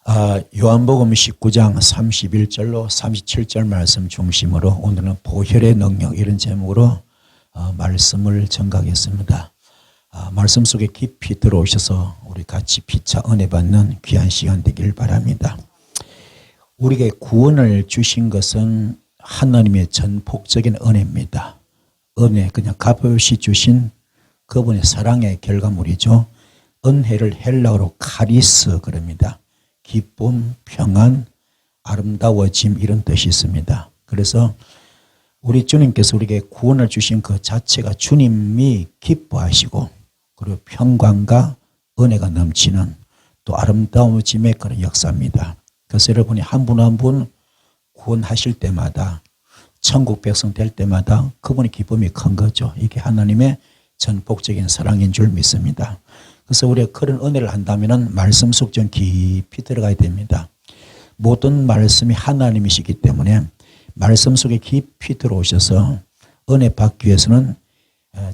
요한복음 19장 31절로 37절 말씀 중심으로 오늘은 보혈의 능력 이런 제목으로 말씀을 전가하겠습니다. 말씀 속에 깊이 들어오셔서 우리 같이 피차 은혜 받는 귀한 시간 되길 바랍니다. 우리에게 구원을 주신 것은 하나님의 전폭적인 은혜입니다. 은혜 그냥 값없이 주신 그분의 사랑의 결과물이죠. 은혜를 헬라어로 카리스 그럽니다. 기쁨, 평안, 아름다워짐 이런 뜻이 있습니다. 그래서 우리 주님께서 우리에게 구원을 주신 그 자체가 주님이 기뻐하시고 그리고 평강과 은혜가 넘치는 또 아름다워짐의 그런 역사입니다. 그래서 여러분이 한 분 한 분 구원하실 때마다 천국 백성 될 때마다 그분의 기쁨이 큰 거죠. 이게 하나님의 전폭적인 사랑인 줄 믿습니다. 그래서 우리가 그런 은혜를 한다면 말씀 속 좀 깊이 들어가야 됩니다. 모든 말씀이 하나님이시기 때문에 말씀 속에 깊이 들어오셔서 은혜 받기 위해서는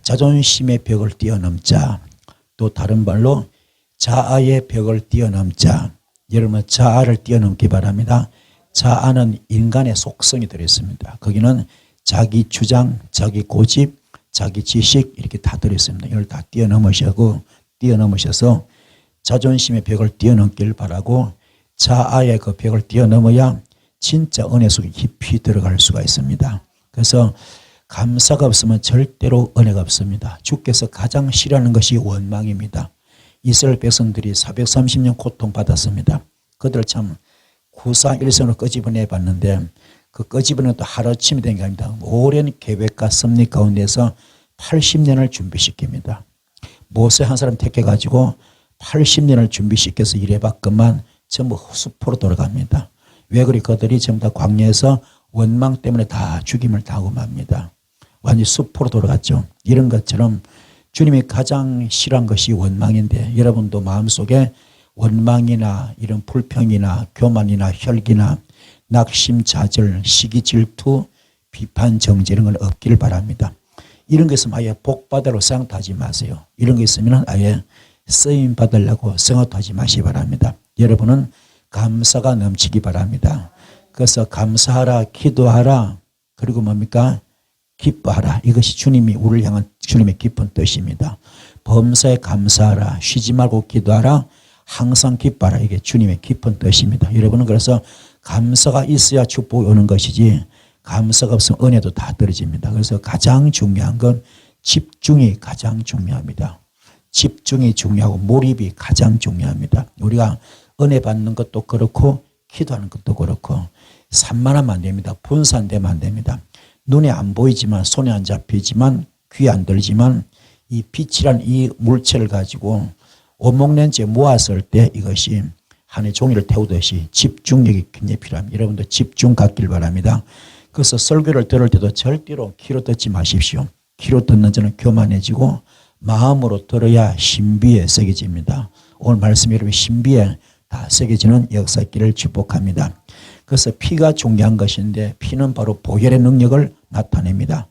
자존심의 벽을 뛰어넘자, 또 다른 말로 자아의 벽을 뛰어넘자. 여러분 자아를 뛰어넘기 바랍니다. 자아는 인간의 속성이 들어있습니다. 거기는 자기 주장, 자기 고집, 자기 지식 이렇게 다 들어있습니다. 이걸 다 뛰어넘으셔서 자존심의 벽을 뛰어넘길 바라고 자아의 그 벽을 뛰어넘어야 진짜 은혜 속에 깊이 들어갈 수가 있습니다. 그래서 감사가 없으면 절대로 은혜가 없습니다. 주께서 가장 싫어하는 것이 원망입니다. 이스라엘 백성들이 430년 고통받았습니다. 그들을 참 구사일선으로 끄집어내 봤는데 그 끄집어내는 또 하루아침이 된 게 아닙니다. 오랜 계획과 섭리 가운데서 80년을 준비시킵니다. 모세 한 사람 택해가지고 80년을 준비시켜서 일해봤건만 전부 숲으로 돌아갑니다. 왜 그리 그들이 전부 다 광야에서 원망 때문에 다 죽임을 당하고 맙니다. 완전히 숲으로 돌아갔죠. 이런 것처럼 주님이 가장 싫어한 것이 원망인데 여러분도 마음속에 원망이나 이런 불평이나 교만이나 혈기나 낙심, 좌절, 시기, 질투, 비판, 정죄 이런 건 없기를 바랍니다. 이런 거 있으면 아예 복받으러 생각하지 마세요. 이런 거 있으면 아예 쓰임 받으려고 생각도 하지 마시기 바랍니다. 여러분은 감사가 넘치기 바랍니다. 그래서 감사하라, 기도하라, 그리고 뭡니까? 기뻐하라. 이것이 주님이 우리를 향한 주님의 깊은 뜻입니다. 범사에 감사하라, 쉬지 말고 기도하라, 항상 기뻐하라. 이게 주님의 깊은 뜻입니다. 여러분은 그래서 감사가 있어야 축복이 오는 것이지 감사가 없으면 은혜도 다 떨어집니다. 그래서 가장 중요한 건 집중이 가장 중요합니다. 집중이 중요하고 몰입이 가장 중요합니다. 우리가 은혜 받는 것도 그렇고 기도하는 것도 그렇고 산만하면 안 됩니다. 분산되면 안 됩니다. 눈에 안 보이지만 손에 안 잡히지만 귀에 안 들지만 이 빛이란 이 물체를 가지고 오목nen제 모았을 때 이것이 하늘의 종이를 태우듯이 집중력이 굉장히 필요합니다. 여러분도 집중 갖길 바랍니다. 그래서 설교를 들을 때도 절대로 귀로 듣지 마십시오. 귀로 듣는 자는 교만해지고 마음으로 들어야 신비에 새겨집니다. 오늘 말씀 여러분 신비에 다 새겨지는 역사 있기를 축복합니다. 그래서 피가 중요한 것인데 피는 바로 보혈의 능력을 나타냅니다.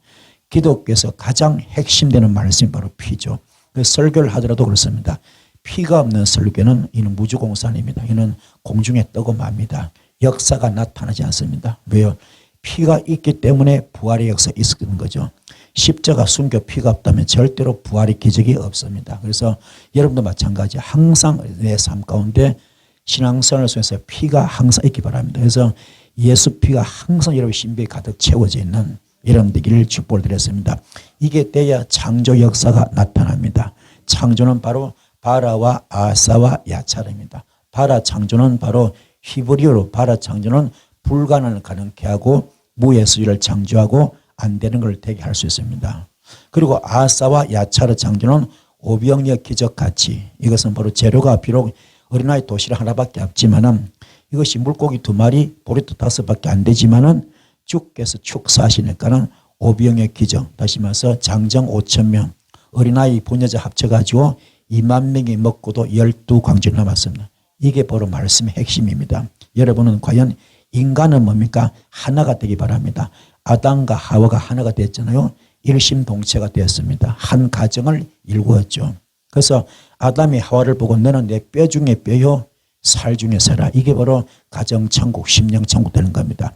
기독교에서 가장 핵심되는 말씀이 바로 피죠. 그래서 설교를 하더라도 그렇습니다. 피가 없는 설교는 이는 무주공산입니다. 이는 공중에 뜨고 맙니다. 역사가 나타나지 않습니다. 왜요? 피가 있기 때문에 부활의 역사가 있었던 거죠. 십자가 순교 피가 없다면 절대로 부활의 기적이 없습니다. 그래서 여러분도 마찬가지 항상 내 삶 가운데 신앙생활을 통해서 피가 항상 있기 바랍니다. 그래서 예수 피가 항상 여러분 신비에 가득 채워져 있는 여러분 되기를 축복을 드렸습니다. 이게 돼야 창조 역사가 나타납니다. 창조는 바로 바라와 아사와 야차르입니다. 바라 창조는 바로 히브리어로 바라 창조는 불가능을 가능케 하고 무예수를 창조하고 안 되는 걸 되게 할 수 있습니다. 그리고 아사와 야차르 창조는 오병이어 기적같이 이것은 바로 재료가 비록 어린아이 도시락 하나밖에 없지만은 이것이 물고기 2마리 보리떡 5밖에 안 되지만은 주께서 축사하시니까는 오병이어 기적 다시 말해서 장정 5,000명 어린아이 보녀자 합쳐가지고 2만 명이 먹고도 12광주를 남았습니다. 이게 바로 말씀의 핵심입니다. 여러분은 과연 인간은 뭡니까? 하나가 되기 바랍니다. 아담과 하와가 하나가 됐잖아요. 일심동체가 되었습니다. 한 가정을 일구었죠. 그래서 아담이 하와를 보고 너는 내 뼈 중에 뼈요 살 중에 살아. 이게 바로 가정천국, 심령천국 되는 겁니다.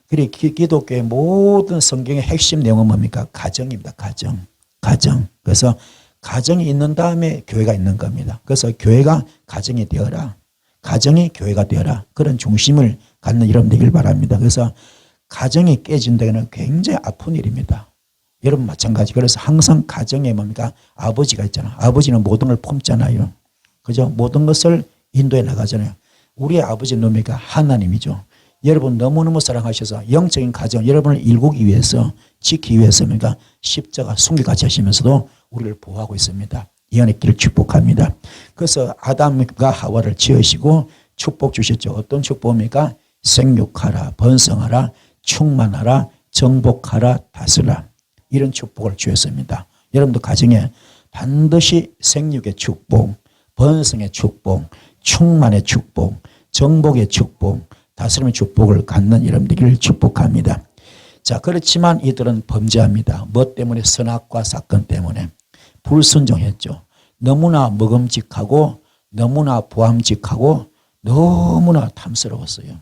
그리고 기독교의 모든 성경의 핵심 내용은 뭡니까? 가정입니다. 가정. 그래서 가정이 있는 다음에 교회가 있는 겁니다. 그래서 교회가 가정이 되어라. 가정이 교회가 되어라. 그런 중심을 갖는 여러분 되길 바랍니다. 그래서 가정이 깨진다는 굉장히 아픈 일입니다. 여러분 마찬가지. 그래서 항상 가정에 뭡니까? 아버지가 있잖아. 아버지는 모든 걸 품잖아요. 그죠? 모든 것을 인도해 나가잖아요. 우리의 아버지는 뭡니까? 하나님이죠. 여러분 너무너무 사랑하셔서 영적인 가정 여러분을 일구기 위해서 지키기 위해서 그러니까 십자가 순교까지 하시면서도 우리를 보호하고 있습니다. 이 안에 길을 축복합니다. 그래서 아담과 하와를 지으시고 축복 주셨죠. 어떤 축복입니까? 생육하라, 번성하라, 충만하라, 정복하라, 다스라. 이런 축복을 주셨습니다. 여러분도 가정에 반드시 생육의 축복, 번성의 축복, 충만의 축복, 정복의 축복, 다스림의 축복을 갖는 여러분들을 축복합니다. 자, 그렇지만 이들은 범죄합니다. 뭐 때문에? 선악과 사건 때문에. 불순종했죠. 너무나 먹음직하고 너무나 보암직하고 너무나 탐스러웠어요.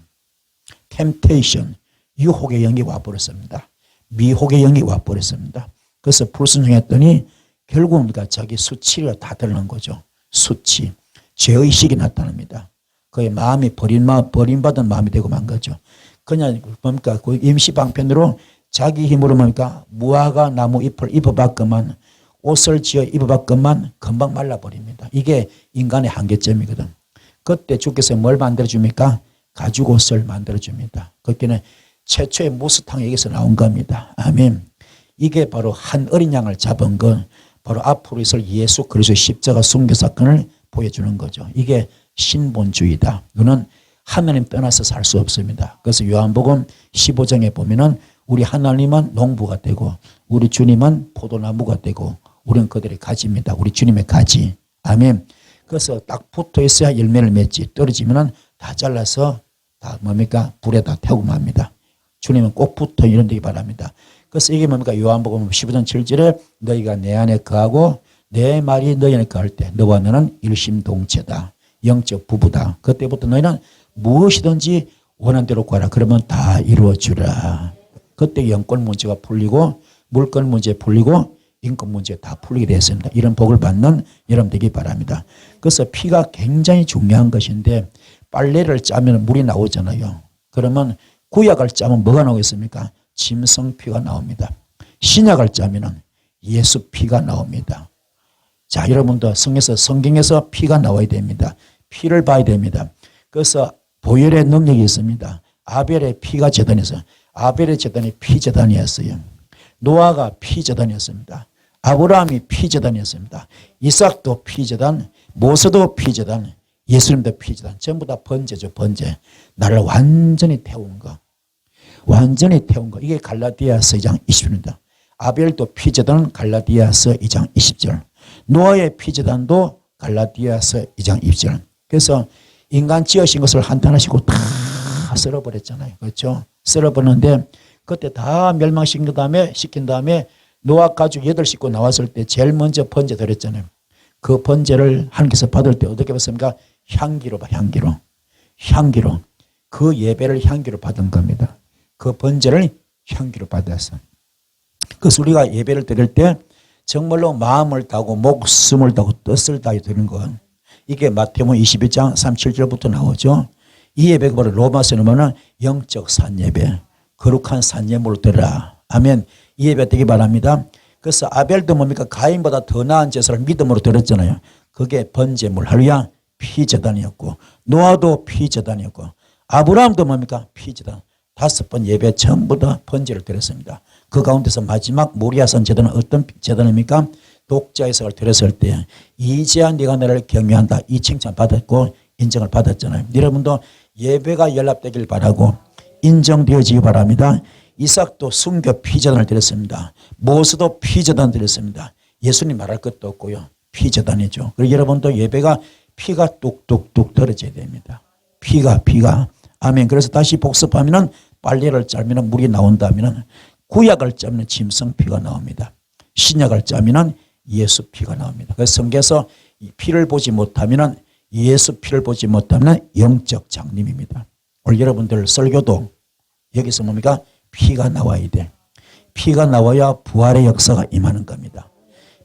템테이션, 유혹의 영이 와버렸습니다. 미혹의 영이 와버렸습니다. 그래서 불순종했더니 결국은 자기 수치가 다 드러난 거죠. 수치, 죄의식이 나타납니다. 그의 마음이 버림받은 마음이 되고 만 거죠. 그냥 뭡니까? 그 임시방편으로 자기 힘으로 뭡니까? 무화과 나무 잎을 입어봤건만 옷을 지어 입어봤건만 금방 말라버립니다. 이게 인간의 한계점이거든. 그때 주께서 뭘 만들어줍니까? 가죽옷을 만들어줍니다. 그때는 최초의 무스탕이 여기서 나온 겁니다. 아멘. 이게 바로 한 어린 양을 잡은 건 바로 앞으로 있을 예수 그리스도의 십자가 순교 사건을 보여주는 거죠. 이게 신본주의다. 이거는 하나님 떠나서 살 수 없습니다. 그래서 요한복음 15장에 보면은 우리 하나님은 농부가 되고 우리 주님은 포도나무가 되고 우리는 그들의 가지입니다. 우리 주님의 가지. 아멘. 그래서 딱 붙어 있어야 열매를 맺지. 떨어지면은 다 잘라서 다 뭡니까? 불에다 태우고 맙니다. 주님은 꼭 붙어 이런 되기 바랍니다. 그래서 이게 뭡니까? 요한복음 15장 7절에 너희가 내 안에 거하고 내 말이 너희 안에 거할 때 너와 너는 일심동체다. 영적 부부다. 그때부터 너희는 무엇이든지 원한 대로 구하라. 그러면 다 이루어주라. 그때 영권 문제가 풀리고 물권 문제 풀리고 인권 문제 다 풀리게 되었습니다. 이런 복을 받는 여러분 되기 바랍니다. 그래서 피가 굉장히 중요한 것인데 빨래를 짜면 물이 나오잖아요. 그러면 구약을 짜면 뭐가 나오겠습니까? 짐승피가 나옵니다. 신약을 짜면 예수 피가 나옵니다. 자, 여러분도 성경에서 피가 나와야 됩니다. 피를 봐야 됩니다. 그래서 보혈의 능력이 있습니다. 아벨의 피가 제단이었어요. 아벨의 제단이 피제단이었어요. 노아가 피제단이었습니다. 아브라함이 피제단이었습니다. 이삭도 피제단, 모세도 피제단, 예수님도 피제단. 전부 다 번제죠. 번제. 나를 완전히 태운 거. 완전히 태운 거. 이게 갈라디아서 2장 20절입니다. 아벨도 피제단은 갈라디아서 2장 20절. 노아의 피제단도 갈라디아서 2장 20절. 그래서 인간 지으신 것을 한탄하시고 다 썰어버렸잖아요. 그렇죠? 썰어버렸는데 그때 다 멸망시킨 다음에 노아 가족 8식구 나왔을 때 제일 먼저 번제 드렸잖아요. 그 번제를 하나님께서 받을 때 어떻게 받습니까? 향기로 봐, 향기로. 향기로. 그 예배를 향기로 받은 겁니다. 그 번제를 향기로 받았어. 그래서 우리가 예배를 드릴 때 정말로 마음을 다하고 목숨을 다하고 뜻을 다해 드리는 건 이게 마태복음 22장 37절부터 나오죠. 이 예배가 바로 로마서에 보면 영적 산예배, 거룩한 산예물을 드리라. 아멘. 이 예배 되기 바랍니다. 그래서 아벨도 뭡니까? 가인보다 더 나은 제사를 믿음으로 드렸잖아요. 그게 번제물, 할루야, 피제단이었고 노아도 피제단이었고 아브라함도 뭡니까? 피제단. 5번 예배 전부 다 번제를 드렸습니다. 그 가운데서 마지막 모리아산 제단은 어떤 제단입니까? 독자의 석을 드렸을 때 이제야 네가 나를 경외한다. 이 칭찬 받았고 인정을 받았잖아요. 여러분도 예배가 연락되길 바라고 인정되어지기 바랍니다. 이삭도 순교 피제단을 드렸습니다. 모세도 피제단 드렸습니다. 예수님 말할 것도 없고요. 피제단이죠. 그리고 여러분도 예배가 피가 뚝뚝뚝 떨어져야 됩니다. 피가. 아멘. 그래서 다시 복습하면은 빨래를 짜면은 물이 나온다면은 구약을 짜면 짐승 피가 나옵니다. 신약을 짜면은 예수 피가 나옵니다. 그래서 성경에서 이 피를 보지 못하면은 예수 피를 보지 못하면 영적 장님입니다. 오늘 여러분들 설교도 여기서 뭡니까? 피가 나와야 돼. 피가 나와야 부활의 역사가 임하는 겁니다.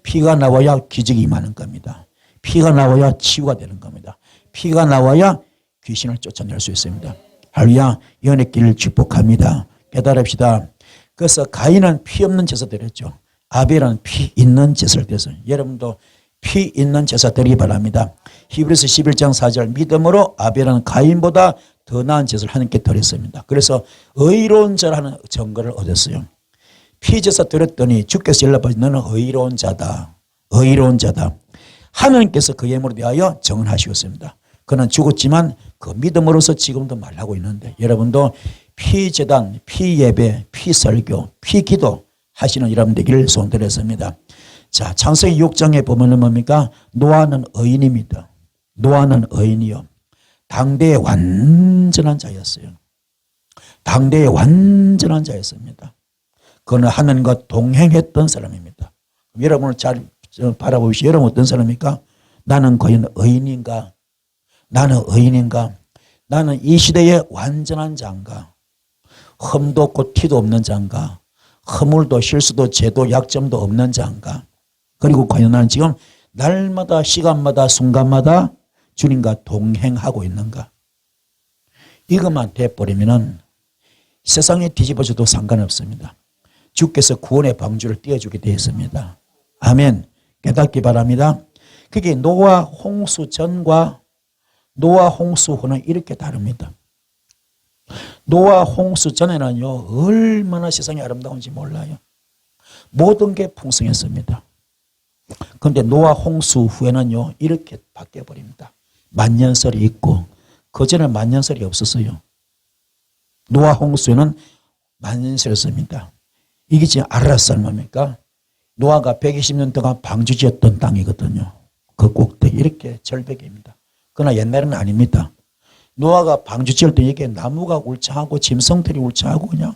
피가 나와야 기적이 임하는 겁니다. 피가 나와야 치유가 되는 겁니다. 피가 나와야 귀신을 쫓아낼 수 있습니다. 할렐루야. 연애길을 축복합니다. 깨달읍시다. 그래서 가인은 피 없는 제사 드렸죠. 아벨은 피 있는 제사를 드렸어요. 여러분도 피 있는 제사 드리기 바랍니다. 히브리서 11장 4절 믿음으로 아벨은 가인보다 더 나은 제사를 하나님께 드렸습니다. 그래서 의로운 자라는 증거를 얻었어요. 피 제사 드렸더니 주께서 연락받지 너는 의로운 자다. 의로운 자다. 하나님께서 그 예물에 대하여 정언하시었습니다. 그는 죽었지만 그 믿음으로서 지금도 말하고 있는데 여러분도 피제단, 피예배, 피설교, 피기도 하시는 여러분 되기를 소원드렸습니다. 자, 창세기 6장에 보면은 뭡니까? 노아는 의인입니다. 노아는 의인이요. 당대의 완전한 자였어요. 당대의 완전한 자였습니다. 그는 하나님과 동행했던 사람입니다. 여러분을 잘 바라보시오. 여러분 어떤 사람입니까? 나는 과연 의인인가? 나는 의인인가? 나는 이 시대의 완전한 자인가? 흠도 없고 티도 없는 자인가? 허물도 실수도 죄도 약점도 없는 자인가? 그리고 과연 나는 지금 날마다 시간마다 순간마다 주님과 동행하고 있는가? 이것만 돼버리면은 세상에 뒤집어져도 상관없습니다. 주께서 구원의 방주를 띄워주게 되어 있습니다. 아멘. 깨닫기 바랍니다. 그게 노아 홍수 전과 노아 홍수 후는 이렇게 다릅니다. 노아 홍수 전에는요 얼마나 세상이 아름다운지 몰라요. 모든 게 풍성했습니다. 그런데 노아 홍수 후에는요 이렇게 바뀌어버립니다. 만년설이 있고 그전에 만년설이 없었어요. 노아 홍수에는 만년설이었습니다. 이게 지금 아라산 뭡니까? 노아가 120년 동안 방주지었던 땅이거든요. 그 꼭대기 이렇게 절벽입니다. 그러나 옛날에는 아닙니다. 노아가 방주지을 때 이게 나무가 울창하고 짐승들이 울창하고 그냥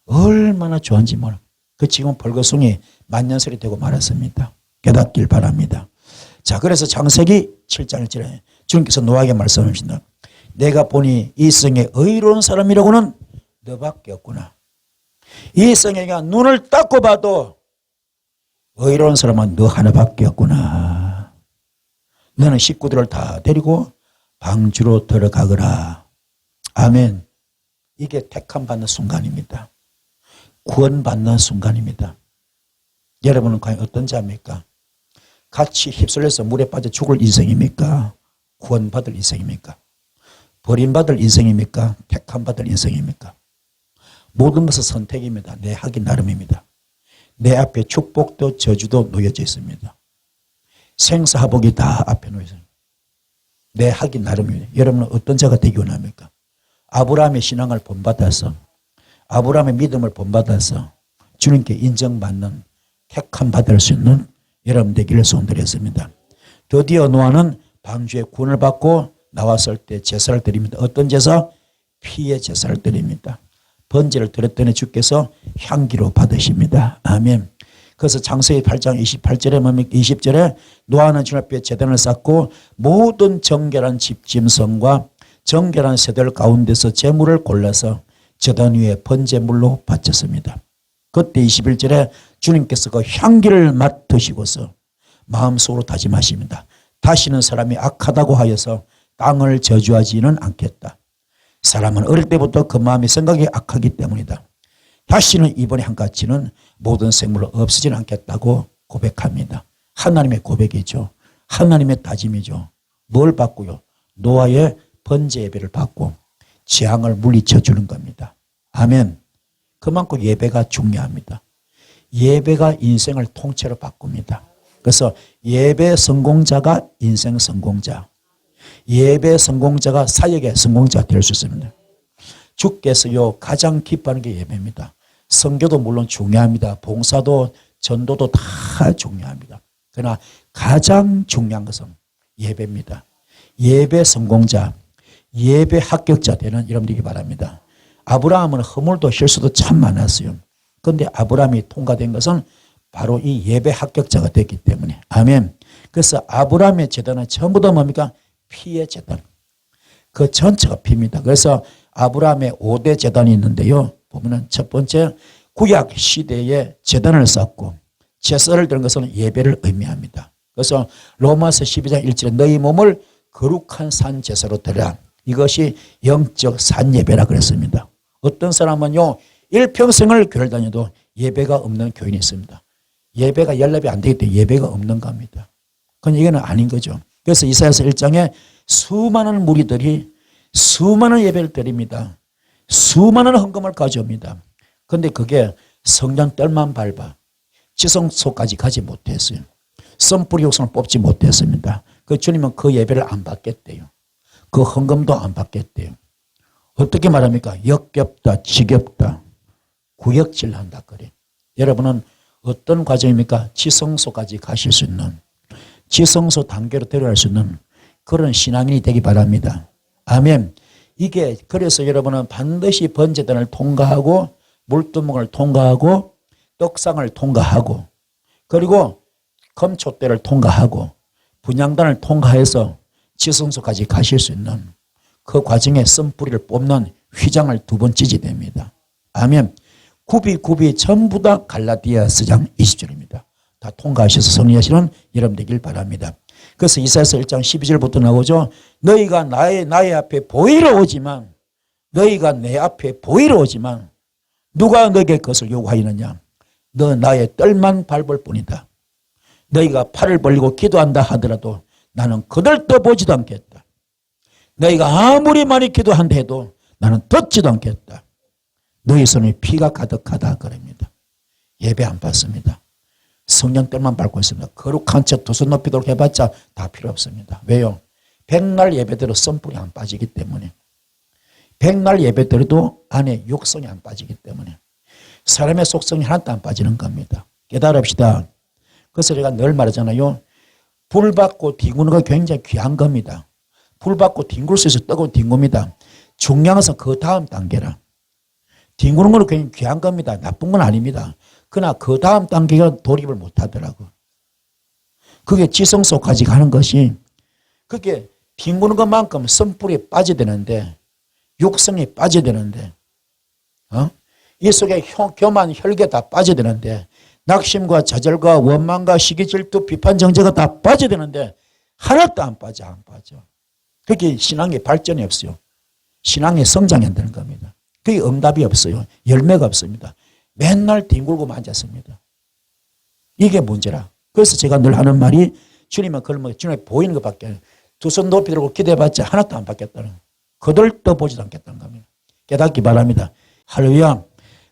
얼마나 좋은지 몰라. 그 지금 벌거숭이 만년설이 되고 말았습니다. 깨닫길 바랍니다. 자, 그래서 창세기 7장 1절에 주님께서 노아에게 말씀하신다. 내가 보니 이 성에 의로운 사람이라고는 너밖에 없구나. 이 성에가 눈을 닦고 봐도 의로운 사람은 너 하나밖에 없구나. 너는 식구들을 다 데리고 방주로 들어가거라. 아멘. 이게 택함 받는 순간입니다. 구원받는 순간입니다. 여러분은 과연 어떤 자입니까? 같이 휩쓸려서 물에 빠져 죽을 인생입니까? 구원받을 인생입니까? 버림받을 인생입니까? 택함 받을 인생입니까? 모든 것은 선택입니다. 내 하기 나름입니다. 내 앞에 축복도 저주도 놓여져 있습니다. 생사화복이 다 앞에 놓여 있습니다. 내 하기 나름입니다. 여러분은 어떤 자가 되기 원합니까? 아브라함의 신앙을 본받아서 아브라함의 믿음을 본받아서 주님께 인정받는 택함 받을 수 있는 여러분 되기를 소원드렸습니다. 드디어 노아는 방주에 구원을 받고 나왔을 때 제사를 드립니다. 어떤 제사? 피의 제사를 드립니다. 번제를 드렸더니 주께서 향기로 받으십니다. 아멘. 그래서 창세기 8장 28절에 뭡니까? 20절에 노아는 주님 앞에 제단을 쌓고 모든 정결한 집짐승과 정결한 새들 가운데서 제물을 골라서 제단 위에 번제물로 바쳤습니다. 그때 21절에 주님께서 그 향기를 맡으시고서 마음속으로 다짐하십니다. 다시는 사람이 악하다고 하여서 땅을 저주하지는 않겠다. 사람은 어릴 때부터 그 마음의 생각이 악하기 때문이다. 다시는 이번에 한같이는 모든 생물로 없어지는 않겠다고 고백합니다. 하나님의 고백이죠. 하나님의 다짐이죠. 뭘 받고요? 노아의 번제 예배를 받고 재앙을 물리쳐 주는 겁니다. 아멘. 그만큼 예배가 중요합니다. 예배가 인생을 통째로 바꿉니다. 그래서 예배 성공자가 인생 성공자, 예배 성공자가 사역의 성공자가 될 수 있습니다. 주께서요 가장 기뻐하는 게 예배입니다. 선교도 물론 중요합니다. 봉사도 전도도 다 중요합니다. 그러나 가장 중요한 것은 예배입니다. 예배 성공자, 예배 합격자 되는 여러분들이 바랍니다. 아브라함은 허물도 실수도 참 많았어요. 그런데 아브라함이 통과된 것은 바로 이 예배 합격자가 됐기 때문에. 아멘. 그래서 아브라함의 제단은 전부 다 뭡니까? 피의 제단. 그 전체가 피입니다. 그래서 아브라함의 5대 제단이 있는데요. 보면은 첫 번째 구약 시대에 제단을 쌓고 제사를 드는 것은 예배를 의미합니다. 그래서 로마서 12장 1절에 너희 몸을 거룩한 산 제사로 드려라. 이것이 영적 산 예배라 그랬습니다. 어떤 사람은요 일평생을 교회를 다녀도 예배가 없는 교인이 있습니다. 예배가 연락이 안 되기 때문에 예배가 없는 겁니다. 그건 이거는 아닌 거죠. 그래서 이사야서 1장에 수많은 무리들이 수많은 예배를 드립니다. 수많은 헌금을 가져옵니다. 그런데 그게 성전 뜰만 밟아 지성소까지 가지 못했어요. 썸뿌리 욕성을 뽑지 못했습니다. 그 주님은 그 예배를 안 받겠대요. 그 헌금도 안 받겠대요. 어떻게 말합니까? 역겹다, 지겹다, 구역질한다 그래. 여러분은 어떤 과정입니까? 지성소까지 가실 수 있는, 지성소 단계로 데려갈 수 있는 그런 신앙인이 되기 바랍니다. 아멘. 이게 그래서 여러분은 반드시 번제단을 통과하고 물두멍을 통과하고 떡상을 통과하고 그리고 금촛대를 통과하고 분향단을 통과해서 지성소까지 가실 수 있는 그 과정에 씀뿌리를 뽑는 휘장을 2번 찢어야 됩니다. 아멘. 굽이 전부 다 갈라디아서장 20절입니다. 다 통과하셔서 승리하시는 여러분 되길 바랍니다. 그래서 이사야서 1장 12절부터 나오죠. 너희가 나의 앞에 보이러 오지만 너희가 내 앞에 보이러 오지만 누가 너에게 그것을 요구하였느냐. 너 나의 뜰만 밟을 뿐이다. 너희가 팔을 벌리고 기도한다 하더라도 나는 그들도 보지도 않겠다. 너희가 아무리 많이 기도한다 해도 나는 듣지도 않겠다. 너희 손에 피가 가득하다 그럽니다. 예배 안 받습니다. 성령 뜰만 밟고 있습니다. 거룩한 척 2손 높이도록 해봤자 다 필요 없습니다. 왜요? 백날 예배대로 썸뿌리 안 빠지기 때문에. 백날 예배대로도 안에 육성이 안 빠지기 때문에. 사람의 속성이 하나도 안 빠지는 겁니다. 깨달읍시다. 그래서 제가 늘 말하잖아요. 불 받고 뒹구는 거 굉장히 귀한 겁니다. 불 받고 뒹굴 수 있어서 뜨거운 뒹굽니다. 중요한 것은 그 다음 단계라. 뒹구는 건 굉장히 귀한 겁니다. 나쁜 건 아닙니다. 그러나 그 다음 단계가 돌입을 못 하더라고. 그게 지성소까지 가는 것이 그게 뒹구는 것만큼 썸뿌리에 빠져야 되는데 육성이 빠져야 되는데 이 속에 교만 혈계 다 빠져야 되는데 낙심과 좌절과 원망과 시기 질투 비판 정죄가 다 빠져야 되는데 하나도 안 빠져. 그게 신앙의 발전이 없어요. 신앙의 성장이 안 되는 겁니다. 그게 응답이 없어요. 열매가 없습니다. 맨날 뒹굴고만 앉았습니다. 이게 문제라. 그래서 제가 늘 하는 말이 주님은 그걸 주님이 보이는 것밖에 2손 높이 들고 기대해봤자 하나도 안 받겠다는 그들도 보지도 않겠다는 겁니다. 깨닫기 바랍니다. 할렐루야.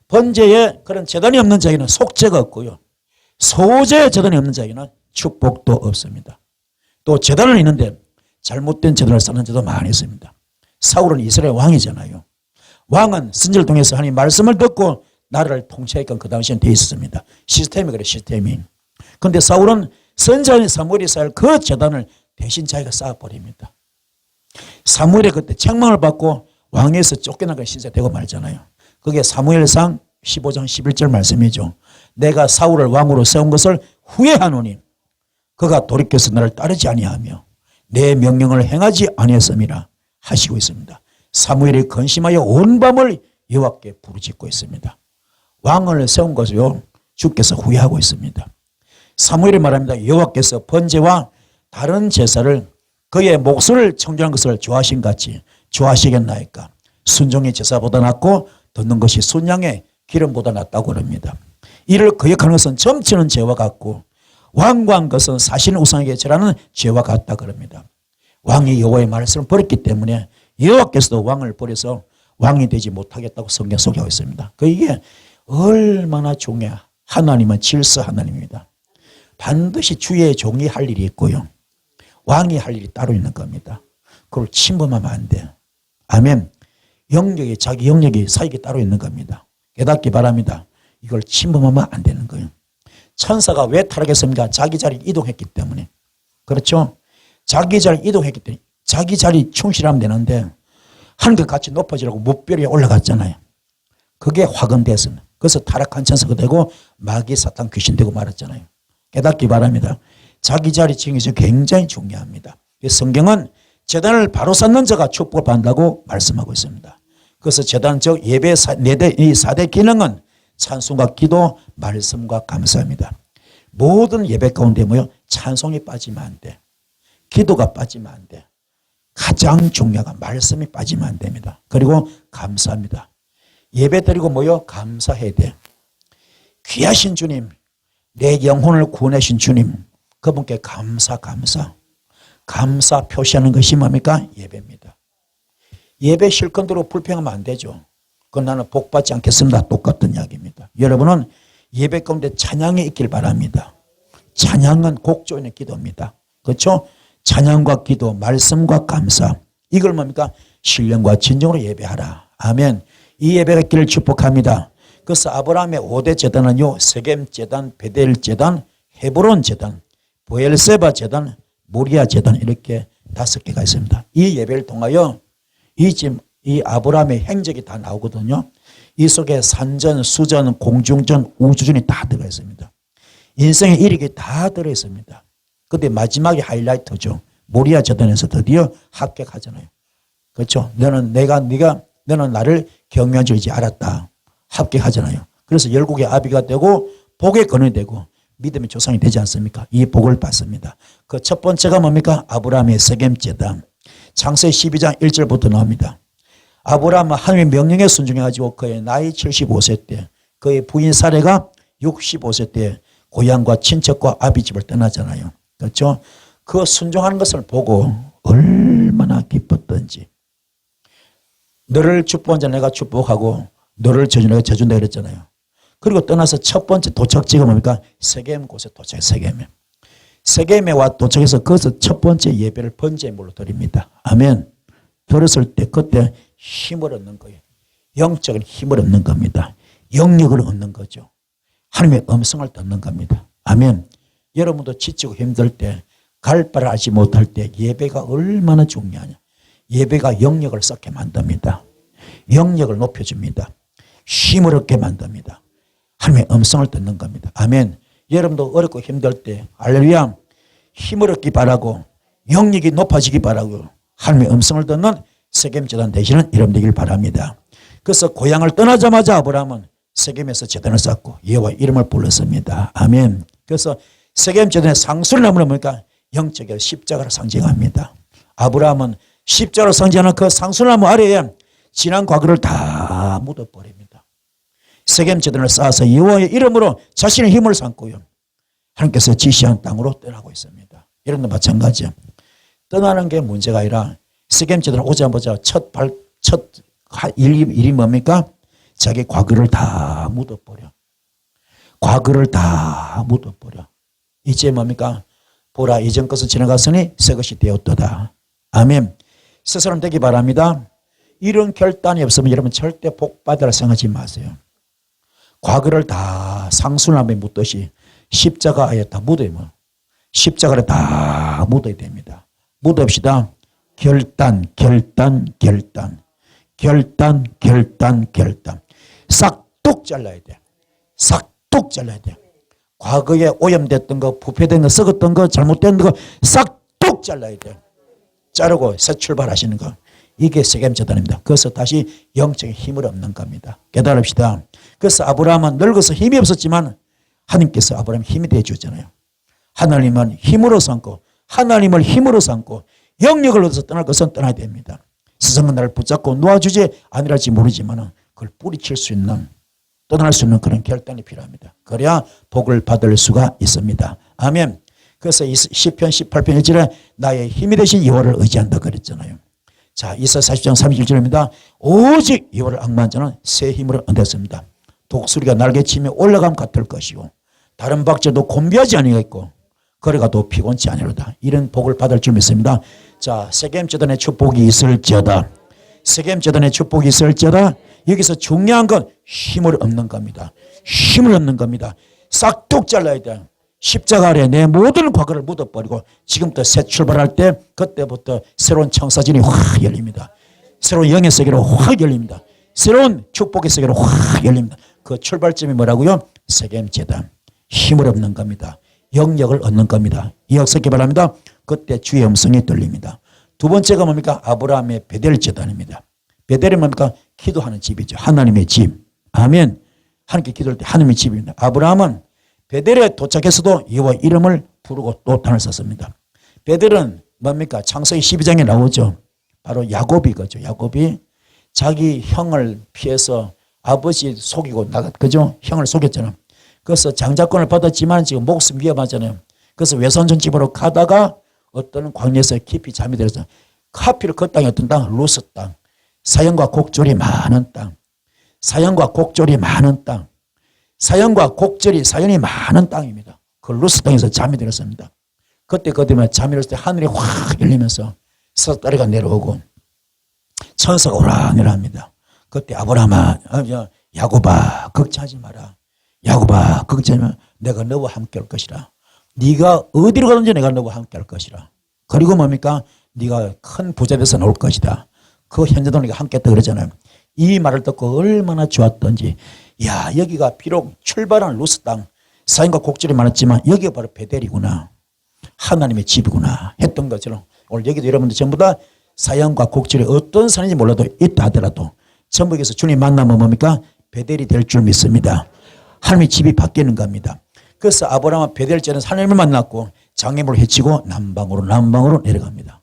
번제에 그런 제단이 없는 자에게는 속죄가 없고요. 소제의 제단이 없는 자에게는 축복도 없습니다. 또 제단은 있는데 잘못된 제단을 쌓는 자도 많이 있습니다. 사울은 이스라엘 왕이잖아요. 왕은 선지자를 통해서 하나님 말씀을 듣고 나라를 통치하게끔 그 당시엔 돼 있었습니다. 시스템이 그래, 시스템이. 그런데 사울은 선지자 사무엘이 쌓을 그 제단을 대신 자기가 쌓아버립니다. 사무엘이 그때 책망을 받고 왕에서 쫓겨나가 신세되고 말잖아요. 그게 사무엘상 15장 11절 말씀이죠. 내가 사울을 왕으로 세운 것을 후회하노니 그가 돌이켜서 나를 따르지 아니하며 내 명령을 행하지 아니했음이라 하시고 있습니다. 사무엘이 근심하여 온 밤을 여호와께 부르짖고 있습니다. 왕을 세운 것을요 주께서 후회하고 있습니다. 사무엘이 말합니다. 여호와께서 번제와 다른 제사를 그의 목소리를 청정한 것을 좋아하신 같이 좋아하시겠나이까. 순종의 제사보다 낫고 듣는 것이 순양의 기름보다 낫다고 그럽니다. 이를 거역하는 것은 점치는 죄와 같고 완고한 것은 사신 우상에게 절하는 죄와 같다 그럽니다. 왕이 여호와의 말씀을 버렸기 때문에 여호와께서도 왕을 버려서 왕이 되지 못하겠다고 성경 소개하고 있습니다. 이게 얼마나 중요해. 하나님은 질서 하나님입니다. 반드시 주의 종이 할 일이 있고요. 왕이 할 일이 따로 있는 겁니다. 그걸 침범하면 안 돼. 아멘. 영역이 자기 영역이 사역이 따로 있는 겁니다. 깨닫기 바랍니다. 이걸 침범하면 안 되는 거예요. 천사가 왜 타락했습니까? 자기 자리 이동했기 때문에. 그렇죠? 자기 자리 이동했기 때문에 자기 자리 충실하면 되는데 하늘과 같이 높아지라고 무별 위에 올라갔잖아요. 그게 화근됐습니다. 그래서 타락한 천사가 되고 마귀 사탄 귀신 되고 말았잖아요. 깨닫기 바랍니다. 자기 자리 지키는 것이 굉장히 중요합니다. 성경은 제단을 바로 쌓는 자가 축복을 받는다고 말씀하고 있습니다. 그래서 제단 즉 예배 이 4대 기능은 찬송과 기도, 말씀과 감사입니다. 모든 예배 가운데 뭐요? 찬송이 빠지면 안 돼. 기도가 빠지면 안 돼. 가장 중요한 건 말씀이 빠지면 안 됩니다. 그리고 감사합니다. 예배 드리고 뭐요? 감사해야 돼. 귀하신 주님, 내 영혼을 구원하신 주님, 그분께 감사 표시하는 것이 뭡니까? 예배입니다. 예배 실컷대로 불평하면 안 되죠. 그건 나는 복받지 않겠습니다. 똑같은 이야기입니다. 여러분은 예배 가운데 찬양이 있길 바랍니다. 찬양은 곡조 있는 기도입니다. 그렇죠? 찬양과 기도, 말씀과 감사, 이걸 뭡니까? 신령과 진정으로 예배하라. 아멘. 이 예배가 있기를 축복합니다. 그래서 아브라함의 5대 제단은요, 세겜 제단, 베델 제단, 헤브론 제단, 보엘세바 제단, 모리아 제단, 이렇게 5개가 있습니다. 이 예배를 통하여 이 아브라함의 행적이 다 나오거든요. 이 속에 산전, 수전, 공중전, 우주전이 다 들어 있습니다. 인생의 이력이 다 들어 있습니다. 그런데 마지막에 하이라이트죠. 모리아 제단에서 드디어 합격하잖아요. 그렇죠? 너는 나를 경외한 줄이지 알았다. 합격하잖아요. 그래서 열국의 아비가 되고 복의 근원이 되고 믿음의 조상이 되지 않습니까? 이 복을 받습니다. 그 첫 번째가 뭡니까? 아브라함의 세겜 제단. 창세기 12장 1절부터 나옵니다. 아브라함은 하나님의 명령에 순종해가지고 그의 나이 75세 때, 그의 부인 사레가 65세 때 고향과 친척과 아비집을 떠나잖아요. 그렇죠? 그 순종하는 것을 보고 얼마나 기뻤던지. 너를 축복한 자 내가 축복하고 너를 저주 내가 저준다 그랬잖아요. 그리고 떠나서 첫 번째 도착지가 뭡니까? 세겜 곳에 도착해. 세겜에 와 도착해서 거기서 첫 번째 예배를 번제물로 드립니다. 아멘. 들었을 때 그때 힘을 얻는 거예요. 영적인 힘을 얻는 겁니다. 영역을 얻는 거죠. 하나님의 음성을 듣는 겁니다. 아멘. 여러분도 지치고 힘들 때, 갈 바를 알지 못할 때 예배가 얼마나 중요하냐. 예배가 영역을 쌓게 만듭니다. 영역을 높여줍니다. 힘을 얻게 만듭니다. 하나님의 음성을 듣는 겁니다. 아멘. 여러분도 어렵고 힘들 때 할렐루야 힘을 얻기 바라고 영역이 높아지기 바라고 하나님의 음성을 듣는 세겜 제단 되시는 여러분 되길 바랍니다. 그래서 고향을 떠나자마자 아브라함은 세겜에서 제단을 쌓고 여호와 이름을 불렀습니다. 아멘. 그래서 세겜 제단의 상수리나무는 뭡니까? 영적인 십자가를 상징합니다. 아브라함은 십자가를 상징하는 그 상수리나무 아래에 지난 과거를 다 묻어버립니다. 세겜 제단을 쌓아서 여호와의 이름으로 자신의 힘을 삼고요. 하나님께서 지시한 땅으로 떠나고 있습니다. 여러분도 마찬가지죠. 떠나는 게 문제가 아니라 세겜 제단을 오자마자 첫 일이 뭡니까? 자기 과거를 다 묻어버려. 과거를 다 묻어버려. 이제 뭡니까? 보라 이전 것은 지나갔으니 새 것이 되었도다. 아멘. 새 사람 되기 바랍니다. 이런 결단이 없으면 여러분 절대 복 받으라 생각하지 마세요. 과거를 다 상수나무에 묻듯이 십자가에 다 묻어요. 십자가를 다 묻어야 됩니다. 묻읍시다. 결단. 싹둑 잘라야 돼. 싹둑 잘라야 돼. 과거에 오염됐던 거, 부패된 거, 썩었던 거, 잘못된 거 싹둑 잘라야 돼. 자르고 새 출발하시는 거. 이게 세겜 제단입니다. 그래서 다시 영적인 힘을 얻는 겁니다. 깨달읍시다. 그래서 아브라함은 늙어서 힘이 없었지만 하나님께서 아브라함 힘이 되어주잖아요. 하나님은 힘으로 삼고 하나님을 힘으로 삼고 영역을 얻어서 떠날 것은 떠나야 됩니다. 세상은 나를 붙잡고 놓아주지 아니랄지 모르지만 그걸 뿌리칠 수 있는 떠날 수 있는 그런 결단이 필요합니다. 그래야 복을 받을 수가 있습니다. 아멘. 그래서 시편 18편 1절에 나의 힘이 되신 여호와를 의지한다 그랬잖아요. 자, 이사 40장 31절입니다. 오직 여호와를 앙망하는 자는 새 힘을 얻었습니다. 독수리가 날개치며 올라감 같을 것이고 다른 박쥐도 곤비하지 아니하겠고 걸어가도 피곤치 아니로다. 이런 복을 받을 줄 믿습니다. 자, 세겜 제단의 축복이 있을지어다. 세겜 제단의 축복이 있을지어다. 여기서 중요한 건 힘을 얻는 겁니다. 힘을 얻는 겁니다. 싹둑 잘라야 돼. 십자가 아래 내 모든 과거를 묻어버리고 지금부터 새 출발할 때 그때부터 새로운 청사진이 확 열립니다. 새로운 영의 세계로 확 열립니다. 새로운 축복의 세계로 확 열립니다. 그 출발점이 뭐라고요? 세겜 제단. 힘을 얻는 겁니다. 영역을 얻는 겁니다. 이학습기 바랍니다. 그때 주의 음성이 들립니다. 두 번째가 뭡니까? 아브라함의 베델 제단입니다. 베델이 뭡니까? 기도하는 집이죠. 하나님의 집. 아멘. 하나님께 기도할 때 하나님의 집입니다. 아브라함은 베델에 도착해서도 여호와 이름을 부르고 또 단을 썼습니다. 베델은 뭡니까? 창세기 12장에 나오죠. 바로 야곱이거죠. 야곱이 자기 형을 피해서 아버지 속이고 그죠? 형을 속였잖아요. 그래서 장자권을 받았지만 지금 목숨 위험하잖아요. 그래서 외손촌 집으로 가다가 어떤 광야에서 깊이 잠이 들어서 하필 그 땅이 어떤 땅? 루스 땅. 사형과 곡절이 많은 땅. 사형과 곡절이 많은 땅. 사형과 곡절이 사연이 많은 땅입니다. 그 루스 땅에서 잠이 들었습니다. 그때 그때만 잠이 들었을 때 하늘이 확 열리면서 석다리가 내려오고 천사가 오라내라합니다. 그때 아브라함아, 야곱아 걱정하지 마라. 야곱아 걱정하지 마라. 내가 너와 함께 할 것이라. 네가 어디로 가든지 내가 너와 함께 할 것이라. 그리고 뭡니까? 네가 큰 부자 돼서 나올 것이다. 그 현재도 네가 함께 했다 그러잖아요. 이 말을 듣고 얼마나 좋았던지. 야, 여기가 비록 출발한 루스 땅, 사인과 곡절이 많았지만 여기가 바로 베델이구나. 하나님의 집이구나 했던 것처럼 오늘 여기도 여러분들 전부 다 사형과 곡절이 어떤 산인지 몰라도 있다 하더라도 전부 여기서 주님 만나면 뭡니까? 베델이 될 줄 믿습니다. 하나님의 집이 바뀌는 겁니다. 그래서 아브라함은 베델 지는 하나님을 만났고 장애물을 해치고 남방으로 내려갑니다.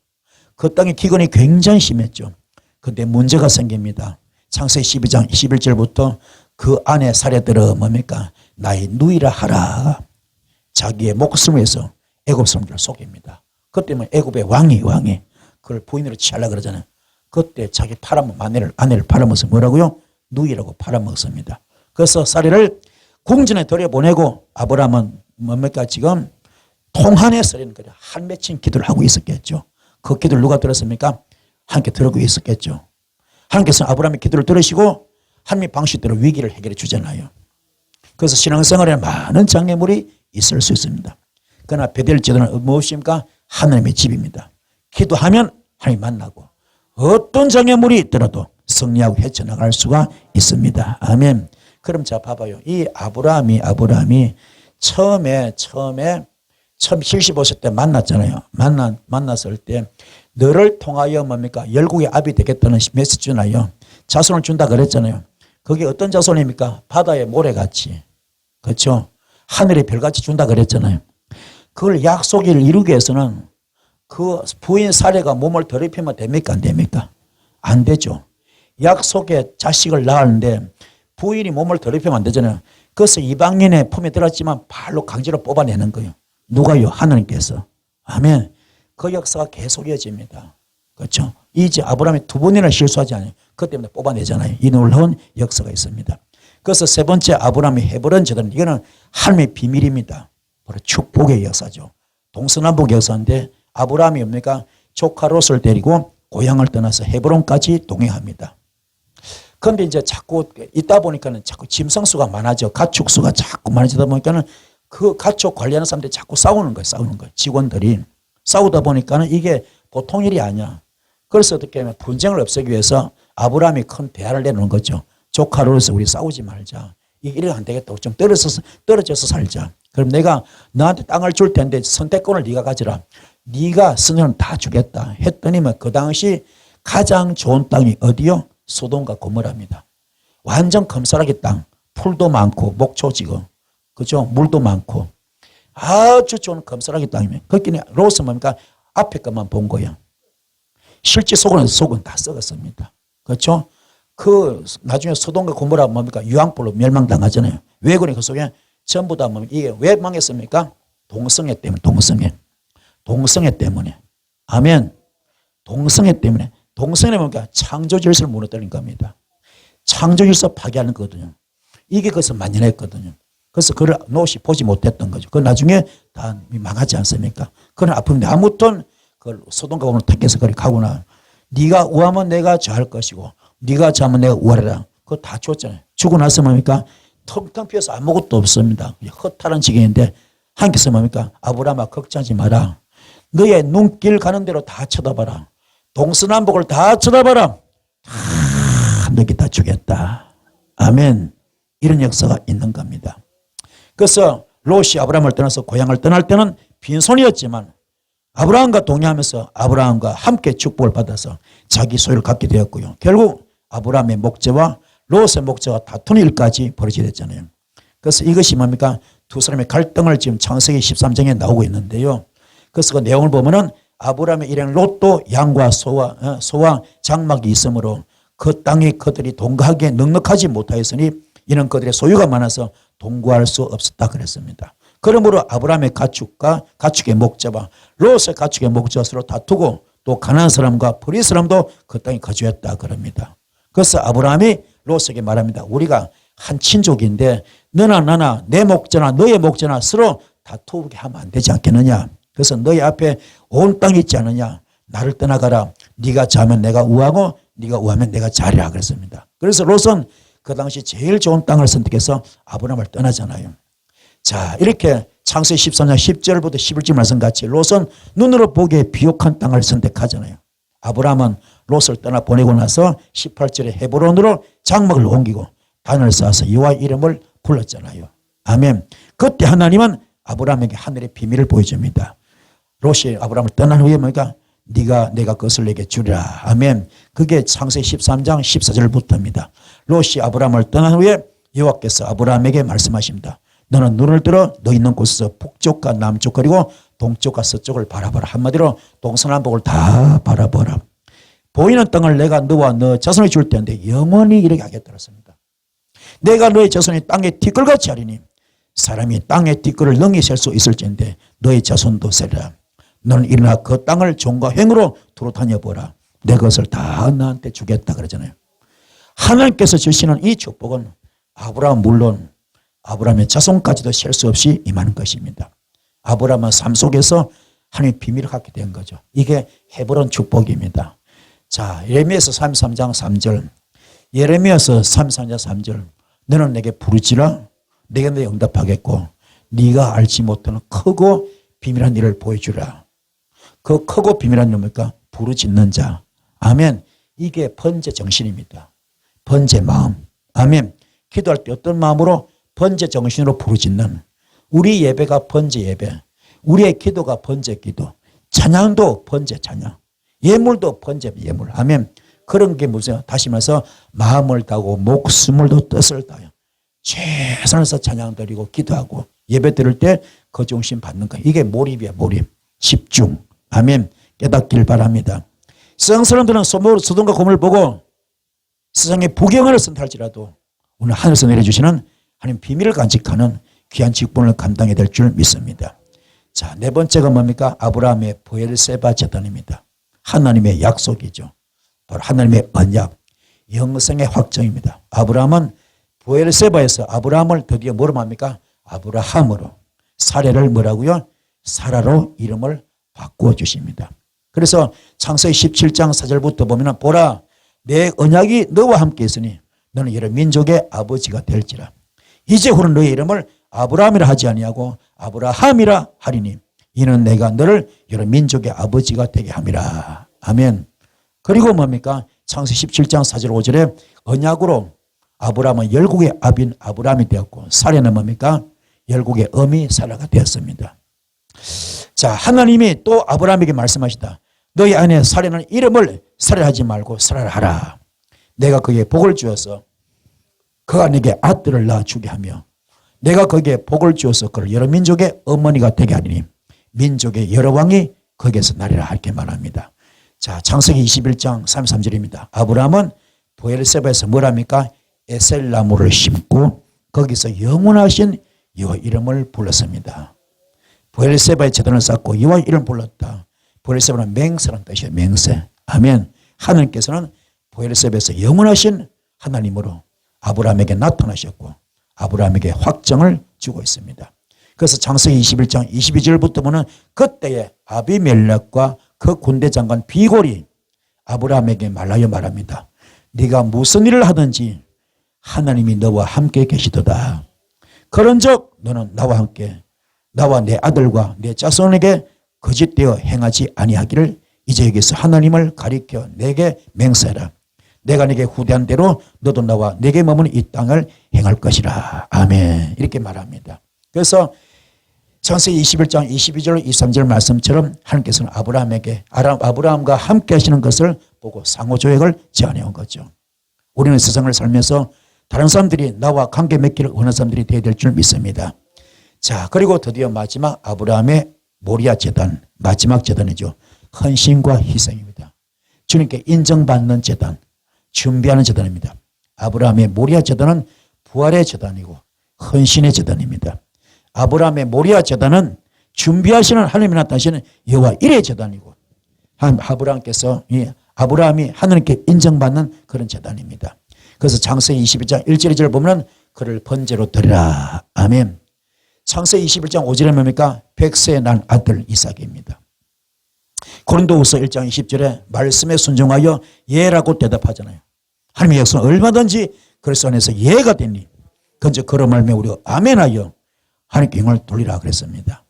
그 땅의 기근이 굉장히 심했죠. 그런데 문제가 생깁니다. 창세기 12장 21절부터 그 안에 사례들은 뭡니까? 나의 누이라 하라. 자기의 목숨을 위해서 애굽 사람들을 속입니다. 그때 애굽의 왕이 그걸 부인으로 취하려고 그러잖아요. 그때 자기 아내를 팔아먹어서 뭐라고요? 누이라고 팔아먹었습니다. 그래서 사례를 궁전에 들여보내고 아브라함은 뭡니까? 지금 통한에 서리는 거죠. 한 맺힌 기도를 하고 있었겠죠. 그 기도를 누가 들었습니까? 하나님께 들었고 있었겠죠. 하나님께서 아브라함의 기도를 들으시고 하나님의 방식대로 위기를 해결해 주잖아요. 그래서 신앙생활에 많은 장애물이 있을 수 있습니다. 그러나 베델 제도는 무엇입니까? 하나님의 집입니다. 기도하면 하나님 만나고 어떤 장애물이 있더라도 승리하고 헤쳐나갈 수가 있습니다. 아멘. 그럼 자 봐봐요. 이 아브라함이 처음에 75세 때 만났잖아요. 만났을 때 너를 통하여 뭡니까? 열국의 압이 되겠다는 메시지 주나요? 자손을 준다 그랬잖아요. 그게 어떤 자손입니까? 바다의 모래같이. 그렇죠? 하늘의 별같이 준다 그랬잖아요. 그걸 약속을 이루기 위해서는 그 부인 사례가 몸을 더럽히면 됩니까? 안 됩니까? 안 되죠. 약속의 자식을 낳았는데 부인이 몸을 더럽히면 안 되잖아요. 그래서 이방인의 품에 들었지만 발로 강제로 뽑아내는 거예요. 누가요? 하나님께서. 아멘. 그 역사가 계속 이어집니다. 그렇죠? 이제 아브라함이 두 번이나 실수하지 않아요. 그 때문에 뽑아내잖아요. 이 놀라운 역사가 있습니다. 그래서 세 번째 아브라함이 헤브론 제단, 이거는 하나님의 비밀입니다. 바로 축복의 역사죠. 동서남북 역사인데 아브라함이 뭡니까? 조카 롯을 데리고 고향을 떠나서 헤브론까지 동행합니다. 그런데 이제 자꾸 있다 보니까는 자꾸 짐승수가 많아져. 가축수가 자꾸 많아지다 보니까는 그 가축 관리하는 사람들이 자꾸 싸우는 거예요. 직원들이. 싸우다 보니까는 이게 보통 일이 아니야. 그래서 어떻게 하면 분쟁을 없애기 위해서 아브라함이 큰 대화를 내놓은 거죠. 조카로서 우리 싸우지 말자. 이래 안 되겠다고 좀 떨어져서 살자. 그럼 내가 너한테 땅을 줄 텐데 선택권을 네가 가져라. 네가 쓰면 다 주겠다. 했더니 그 당시 가장 좋은 땅이 어디요? 소돔과 고모라입니다. 완전 검사라기 땅. 풀도 많고 목초지고 그죠? 물도 많고 아주 좋은 검사라기 땅이면 거기는 롯은 뭡니까? 앞에 것만 본 거야. 실제 속은 다 썩었습니다. 그렇죠? 그 나중에 소돔과 고모라 뭡니까? 유황불로 멸망당하잖아요. 왜 그래? 그 속에 전부 다 뭡니까? 이게 왜 망했습니까? 동성애 때문에. 동성애 때문에. 아멘. 동성애 때문에. 동성애는 뭡니까? 창조 질서를 무너뜨린 겁니다. 창조 질서 파괴하는 거거든요. 이게 그래서 만연했거든요. 그래서 그걸 롯이 보지 못했던 거죠. 그 나중에 다 망하지 않습니까? 그런 아픔인데 아무튼 그 소돔과 고모라 택해서 그리 가구나. 네가 우하면 내가 저할 것이고 네가 저하면 내가 우하리라. 그거 다 줬잖아요. 주고 나서 뭡니까? 텅텅 비어서 아무것도 없습니다. 허탈한 지경인데 하나님께서 뭡니까? 아브라함아 걱정하지 마라. 너의 눈길 가는 대로 다 쳐다봐라. 동서남북을 다 쳐다봐라. 너게 다 주겠다. 아멘. 이런 역사가 있는 겁니다. 그래서 롯이 아브라함을 떠나서 고향을 떠날 때는 빈손이었지만 아브라함과 동의하면서 아브라함과 함께 축복을 받아서 자기 소유를 갖게 되었고요. 결국 아브라함의 목재와 롯의 목재가 다투는 일까지 벌어지게 됐잖아요. 그래서 이것이 뭡니까? 두 사람의 갈등을 지금 창세기 13장에 나오고 있는데요. 그래서 그 내용을 보면은 아브라함의 일행 롯도 양과 소와 장막이 있으므로 그 땅이 그들이 동거하기에 넉넉하지 못하였으니 이는 그들의 소유가 많아서 동거할 수 없었다 그랬습니다. 그러므로 아브라함의 가축과 가축의 목자와 롯의 가축의 목자가 서로 다투고 또 가나안 사람과 브리 사람도 그 땅에 거주했다 그럽니다. 그래서 아브라함이 롯에게 말합니다. 우리가 한 친족인데 너나 나나 내 목자나 너의 목자나 서로 다투게 하면 안 되지 않겠느냐. 그래서 너희 앞에 온 땅이 있지 않느냐. 나를 떠나가라. 네가 자면 내가 우하고 네가 우하면 내가 자리라 그랬습니다. 그래서 롯은 그 당시 제일 좋은 땅을 선택해서 아브라함을 떠나잖아요. 자, 이렇게 창세기 13장 10절부터 11절 말씀같이 롯은 눈으로 보기에 비옥한 땅을 선택하잖아요. 아브라함은 롯을 떠나보내고 나서 18절에 헤브론으로 장막을 옮기고 단을 쌓아서 여호와 이름을 불렀잖아요. 아멘. 그때 하나님은 아브라함에게 하늘의 비밀을 보여줍니다. 롯이 아브라함을 떠난 후에 뭐니까 내가 그것을 내게 주리라. 아멘. 그게 창세기 13장 14절부터입니다. 롯이 아브라함을 떠난 후에 여호와께서 아브라함에게 말씀하십니다. 너는 눈을 들어 너 있는 곳에서 북쪽과 남쪽 그리고 동쪽과 서쪽을 바라봐라. 한마디로 동서남북을 다 바라봐라. 보이는 땅을 내가 너와 너 자손이 줄 텐데 영원히 이렇게 하겠다 했습니다. 내가 너의 자손이 땅에 티끌같이 하리니 사람이 땅의 티끌을 능히 셀 수 있을진데 너의 자손도 세리라. 너는 일어나 그 땅을 종과 횡으로 두루 다녀보라. 내 것을 다 너한테 주겠다 그러잖아요. 하나님께서 주시는 이 축복은 아브라함 물론 아브라함의 자손까지도 셀 수 없이 임하는 것입니다. 아브라함은 삶 속에서 하나님의 비밀을 갖게 된 거죠. 이게 헤브론 축복입니다. 자, 예레미야서 33장 3절 예레미야서 33장 3절 너는 내게 부르지라 내가 너에 응답하겠고 네가 알지 못하는 크고 비밀한 일을 보여주라. 그 크고 비밀한 일은 뭡니까? 부르짖는 자. 아멘. 이게 번제 정신입니다. 번제 마음. 아멘. 기도할 때 어떤 마음으로? 번제 정신으로 부르짖는 우리 예배가 번제 예배, 우리의 기도가 번제 기도, 찬양도 번제 찬양, 예물도 번제 예물. 아멘. 그런 게 무슨 다시 말해서 마음을 다하고 목숨을 도 뜻을 다하여 최선을 서 찬양 드리고 기도하고 예배 드릴 때 그 중심 받는 거. 이게 몰입이야 몰입. 집중. 아멘. 깨닫기를 바랍니다. 세상 사람들은 소돔과 고모를 보고 세상의 부경을 선택할지라도 오늘 하늘에서 내려주시는 하나님 비밀을 간직하는 귀한 직분을 감당해야 될 줄 믿습니다. 자, 네 번째가 뭡니까? 아브라함의 브엘세바 제단입니다. 하나님의 약속이죠. 바로 하나님의 언약, 영생의 확정입니다. 아브라함은 브엘세바에서 아브라함을 드디어 뭐로 합니까? 아브라함으로. 사례를 뭐라고요? 사라로 이름을 바꾸어 주십니다. 그래서 창세기 17장 4절부터 보면 보라 내 언약이 너와 함께 있으니 너는 여러 민족의 아버지가 될지라. 이제후로는 너의 이름을 아브라함이라 하지 아니하고 아브라함이라 하리니 이는 내가 너를 여러 민족의 아버지가 되게 함이라. 아멘. 그리고 뭡니까? 창세기 17장 4절 5절에 언약으로 아브라함은 열국의 아비인 아브라함이 되었고 사례는 뭡니까? 열국의 어미 사라가 되었습니다. 자, 하나님이 또 아브라함에게 말씀하시다. 너희 아내 사례는 이름을 사례하지 말고 사라를 하라. 내가 그에게 복을 주어서 그가 네게 아들을 낳아주게 하며 내가 거기에 복을 주어서 그를 여러 민족의 어머니가 되게 하리니 민족의 여러 왕이 거기에서 나리라 이렇게 말합니다. 자, 창세기 21장 33절입니다. 아브라함은 브엘세바에서 뭐랍니까? 에셀나무를 심고 거기서 영원하신 여호와 이름을 불렀습니다. 브엘세바의 제단을 쌓고 여호와 이름을 불렀다. 브엘세바는 맹세라는 뜻이에요. 맹세. 아멘. 하나님께서는 브엘세바에서 영원하신 하나님으로 아브라함에게 나타나셨고 아브라함에게 확정을 주고 있습니다. 그래서 창세기 21장 22절부터 보면 그때의 아비멜렉과 그 군대 장관 비골이 아브라함에게 말하여 말합니다. 네가 무슨 일을 하든지 하나님이 너와 함께 계시도다. 그런즉 너는 나와 함께 나와 내 아들과 내 자손에게 거짓되어 행하지 아니하기를 이제 여기서 하나님을 가리켜 내게 맹세하라. 내가 네게 후대한 대로 너도 나와 내게 머무는 이 땅을 행할 것이라. 아멘. 이렇게 말합니다. 그래서 창세기 21장 22절 23절 말씀처럼 하나님께서는 아브라함과 함께 하시는 것을 보고 상호조약을 제안해 온 거죠. 우리는 세상을 살면서 다른 사람들이 나와 관계 맺기를 원하는 사람들이 되어야 될 줄 믿습니다. 자, 그리고 드디어 마지막 아브라함의 모리아 제단, 마지막 제단이죠. 헌신과 희생입니다. 주님께 인정받는 제단, 준비하는 제단입니다. 아브라함의 모리아 제단은 부활의 제단이고 헌신의 제단입니다. 아브라함의 모리아 제단은 준비하시는 하나님이 나타나시는 여호와 일의 제단이고 아브라함이 하나님께 인정받는 그런 제단입니다. 그래서 창세기 21장 1절 2절을 보면 그를 번제로 드리라. 아멘. 창세기 21장 5절에 뭡니까? 백세에 난 아들 이삭입니다. 고린도후서 1장 20절에 말씀에 순종하여 예라고 대답하잖아요. 하나님의 약속은 얼마든지 그리스도 안에서 예가 되니 그저 그런 말며 우리가 아멘하여 하나님께 영광을 돌리라 그랬습니다.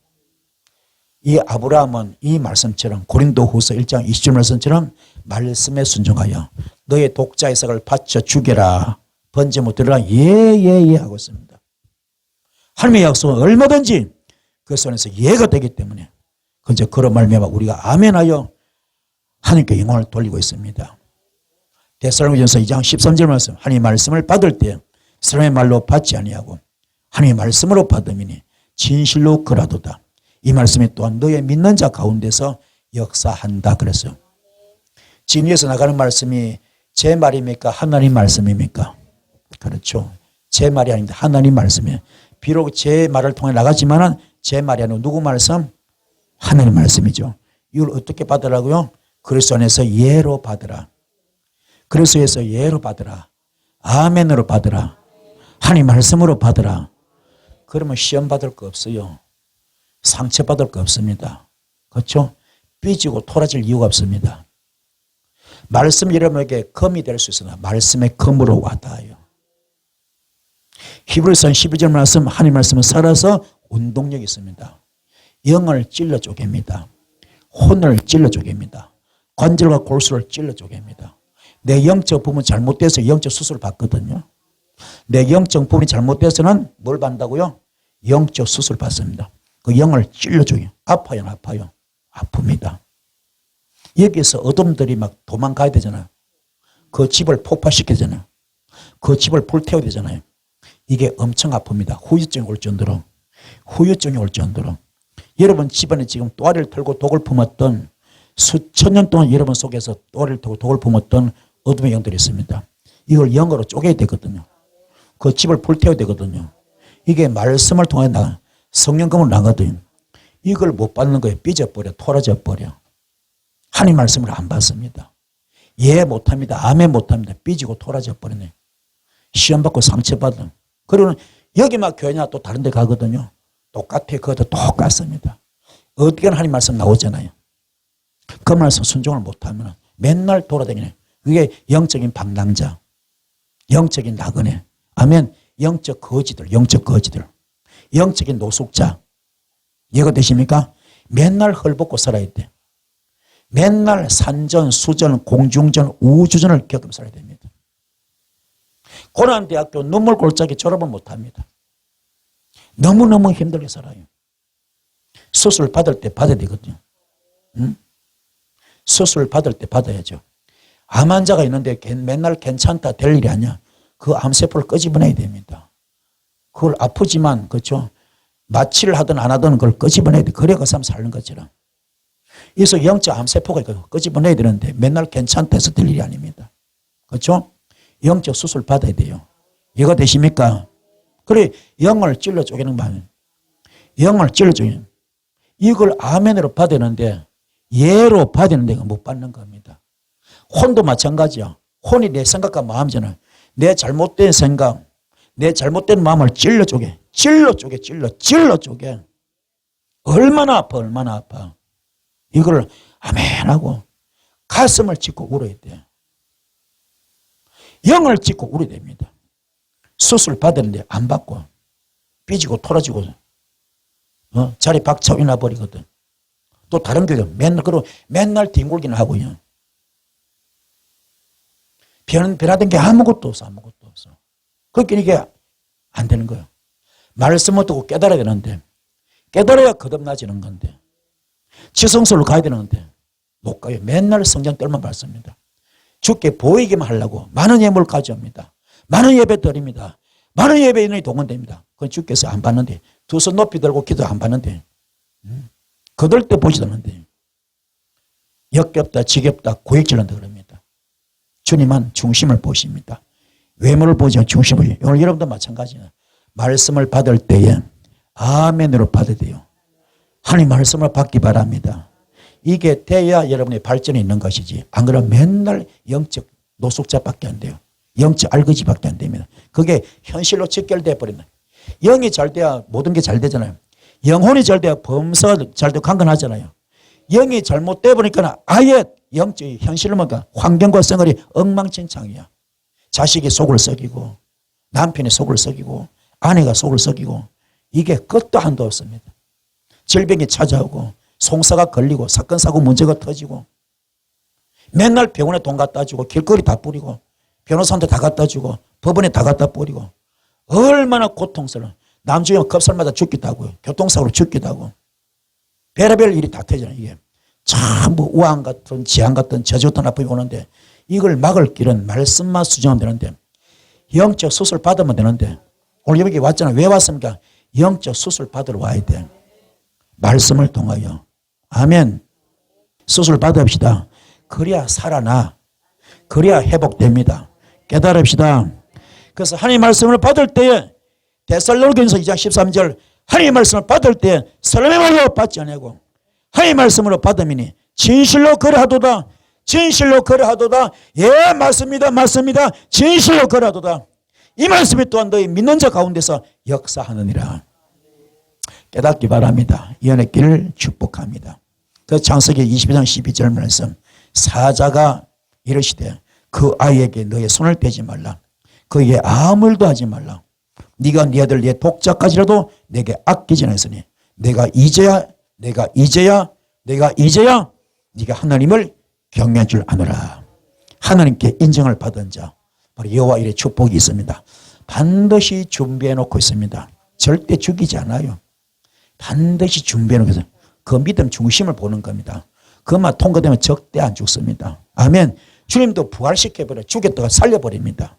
이 아브라함은 이 말씀처럼 고린도후서 1장 20절 말씀처럼 말씀에 순종하여 너의 독자 이삭을 바쳐 죽여라. 번제 못 드리라. 예 하고 있습니다. 하나님의 약속은 얼마든지 그리스도 안에서 예가 되기 때문에 그저 그런 말며 우리가 아멘하여 하나님께 영광을 돌리고 있습니다. 데살로니가전서 2장 13절 말씀, 하나님의 말씀을 받을 때 사람의 말로 받지 아니하고 하나님의 말씀으로 받음이니 진실로 그라도다. 이 말씀이 또한 너의 믿는 자 가운데서 역사한다 그랬어요. 지금 위에서 나가는 말씀이 제 말입니까? 하나님 말씀입니까? 그렇죠. 제 말이 아닙니다. 하나님 말씀이에요. 비록 제 말을 통해 나가지만은 제 말이 아니고 누구 말씀? 하나님 말씀이죠. 이걸 어떻게 받으라고요? 그리스도 안에서 예로 받으라. 그리스도에서 예로 받으라. 아멘으로 받으라. 하나님 말씀으로 받으라. 그러면 시험 받을 거 없어요. 상처 받을 거 없습니다. 그렇죠? 삐지고 토라질 이유가 없습니다. 말씀 여러분에게 검이 될 수 있으나 말씀의 검으로 와닿아요. 히브리서 12절 말씀, 하나님 말씀은 살아서 운동력이 있습니다. 영을 찔러 쪼갭니다. 혼을 찔러 쪼갭니다. 관절과 골수를 찔러 쪼갭니다. 내 영적 부분이 잘못돼서 영적 수술을 받거든요. 내 영적 부분이 잘못돼서는 뭘 받는다고요? 영적 수술을 받습니다. 그 영을 찔러 쪼개요. 아파요, 아파요? 아픕니다. 여기서 어둠들이 막 도망가야 되잖아요. 그 집을 폭파시켜야 되잖아요. 그 집을 불태워야 되잖아요. 이게 엄청 아픕니다. 후유증이 올 정도로. 후유증이 올 정도로. 여러분 집안에 지금 또아리를 털고 독을 품었던 수천 년 동안 여러분 속에서 또아리를 털고 독을 품었던 어둠의 영들이 있습니다. 이걸 영으로 쪼개야 되거든요. 그 집을 불태워야 되거든요. 이게 말씀을 통해 성령감으로 나거든요. 이걸 못 받는 거예요. 삐져버려, 토라져 버려. 하나님 말씀을 안 받습니다. 예 못합니다. 아멘 못합니다. 삐지고 토라져 버리네. 시험받고 상처받은. 그리고 여기 막 교회냐 또 다른 데 가거든요. 똑같아. 그것도 똑같습니다. 어떻게든 하나님 말씀 나오잖아요. 그 말씀 순종을 못하면 맨날 돌아다니네. 그게 영적인 방랑자, 영적인 나그네, 아멘. 영적 거지들, 영적 거지들, 영적인 노숙자. 이해가 되십니까? 맨날 헐벗고 살아야 돼. 맨날 산전, 수전, 공중전, 우주전을 겪으며 살아야 됩니다. 고난대학교 눈물골짜기 졸업은 못합니다. 너무너무 힘들게 살아요. 수술 받을 때 받아야 되거든요. 응? 수술 받을 때 받아야죠. 암 환자가 있는데 맨날 괜찮다 될 일이 아니야. 그 암세포를 끄집어내야 됩니다. 그걸 아프지만 그렇죠. 마취를 하든 안 하든 그걸 끄집어내야 돼. 그래야 그 사람 사는 것처럼. 그래서 영적 암세포가 있거든요. 끄집어내야 되는데 맨날 괜찮다 해서 될 일이 아닙니다. 그렇죠? 영적 수술 받아야 돼요. 이해가 되십니까? 그래 영을 찔러 쪼개는 거예요. 영을 찔러 쪼개는. 이걸 아멘으로 받았는데 예로 받았는데 못 받는 겁니다. 혼도 마찬가지야. 혼이 내 생각과 마음이잖아요. 내 잘못된 생각, 내 잘못된 마음을 찔러 쪼개. 찔러 쪼개. 얼마나 아파, 얼마나 아파. 이걸 아멘하고 가슴을 찢고 울어야 돼요. 영을 찢고 울어야 됩니다. 수술 받았는데 안 받고 삐지고 토라지고 자리 박차고 나버리거든. 또 다른 교회 맨날 뒹굴기는 하고요. 변화된 게 아무것도 없어. 그러니까 이게 안 되는 거예요. 말씀을 듣고 깨달아야 되는데 깨달아야 거듭나지는 건데 지성소로 가야 되는데 못 가요. 맨날 성경 떨만 밟습니다. 주께 보이기만 하려고 많은 예물을 가져옵니다. 많은 예배 드립니다. 많은 예배인이 동원됩니다. 그건 주께서 안 받는데 두 손 높이 들고 기도 안 받는데 거들 때 보지도 않는데 역겹다 지겹다 고액질한다 그럽니다. 주님은 중심을 보십니다. 외모를 보지 않고 중심을. 오늘 여러분도 마찬가지예요. 말씀을 받을 때에 아멘으로 받아야 돼요. 하나님 말씀을 받기 바랍니다. 이게 돼야 여러분의 발전이 있는 것이지 안 그러면 맨날 영적 노숙자밖에 안 돼요. 영적 알거지밖에 안 됩니다. 그게 현실로 직결돼 버린다. 영이 잘 돼야 모든 게 잘 되잖아요. 영혼이 잘 돼야 범사가 잘 되고 강건하잖아요. 영이 잘못돼 버리니까 아예 영적 현실로 보니까 환경과 생활이 엉망진창이야. 자식이 속을 썩이고 남편이 속을 썩이고 아내가 속을 썩이고 이게 끝도 한도 없습니다. 질병이 찾아오고 송사가 걸리고 사건 사고 문제가 터지고 맨날 병원에 돈 갖다 주고 길거리 다 뿌리고 변호사한테 다 갖다 주고 법원에 다 갖다 뿌리고 얼마나 고통스러워. 남중에 급살마다 죽기도 하고요. 교통사고로 죽기도 하고 별의별 일이 다 터지잖아요. 이게 전부 우한 같은 지한 같은 저주 같은 아픔이 오는데 이걸 막을 길은 말씀만 수정하면 되는데 영적 수술 받으면 되는데 오늘 여기 왔잖아요. 왜 왔습니까? 영적 수술 받으러 와야 돼. 말씀을 통하여. 아멘. 수술 받읍시다. 그래야 살아나. 그래야 회복됩니다. 깨달읍시다. 그래서 하나님 말씀을 받을 때에 데살로니가서 2장 13절 하나님 말씀을 받을 때 사람의 말로 받지 아니하고 하나님 말씀으로 받으니 진실로 거래하도다. 진실로 거래하도다. 예 맞습니다. 맞습니다. 진실로 거래하도다. 이 말씀이 또한 너희 믿는 자 가운데서 역사하느니라. 깨닫기 바랍니다. 이 은혜의 길을 축복합니다. 그 창세기 22장 12절 말씀 사자가 이르시되 그 아이에게 너의 손을 대지 말라. 그에게 아무 일도 하지 말라. 네가 네 아들 네 독자까지라도 내게 아끼지 않았으니 내가 이제야 네가 하나님을 경외할 줄 아노라. 하나님께 인정을 받은 자 바로 여호와 일의 축복이 있습니다. 반드시 준비해 놓고 있습니다. 절대 죽이지 않아요. 반드시 준비해 놓고 있어요. 그 믿음 중심을 보는 겁니다. 그것만 통과되면 절대 안 죽습니다. 아멘. 주님도 부활시켜버려 죽였다가 살려버립니다.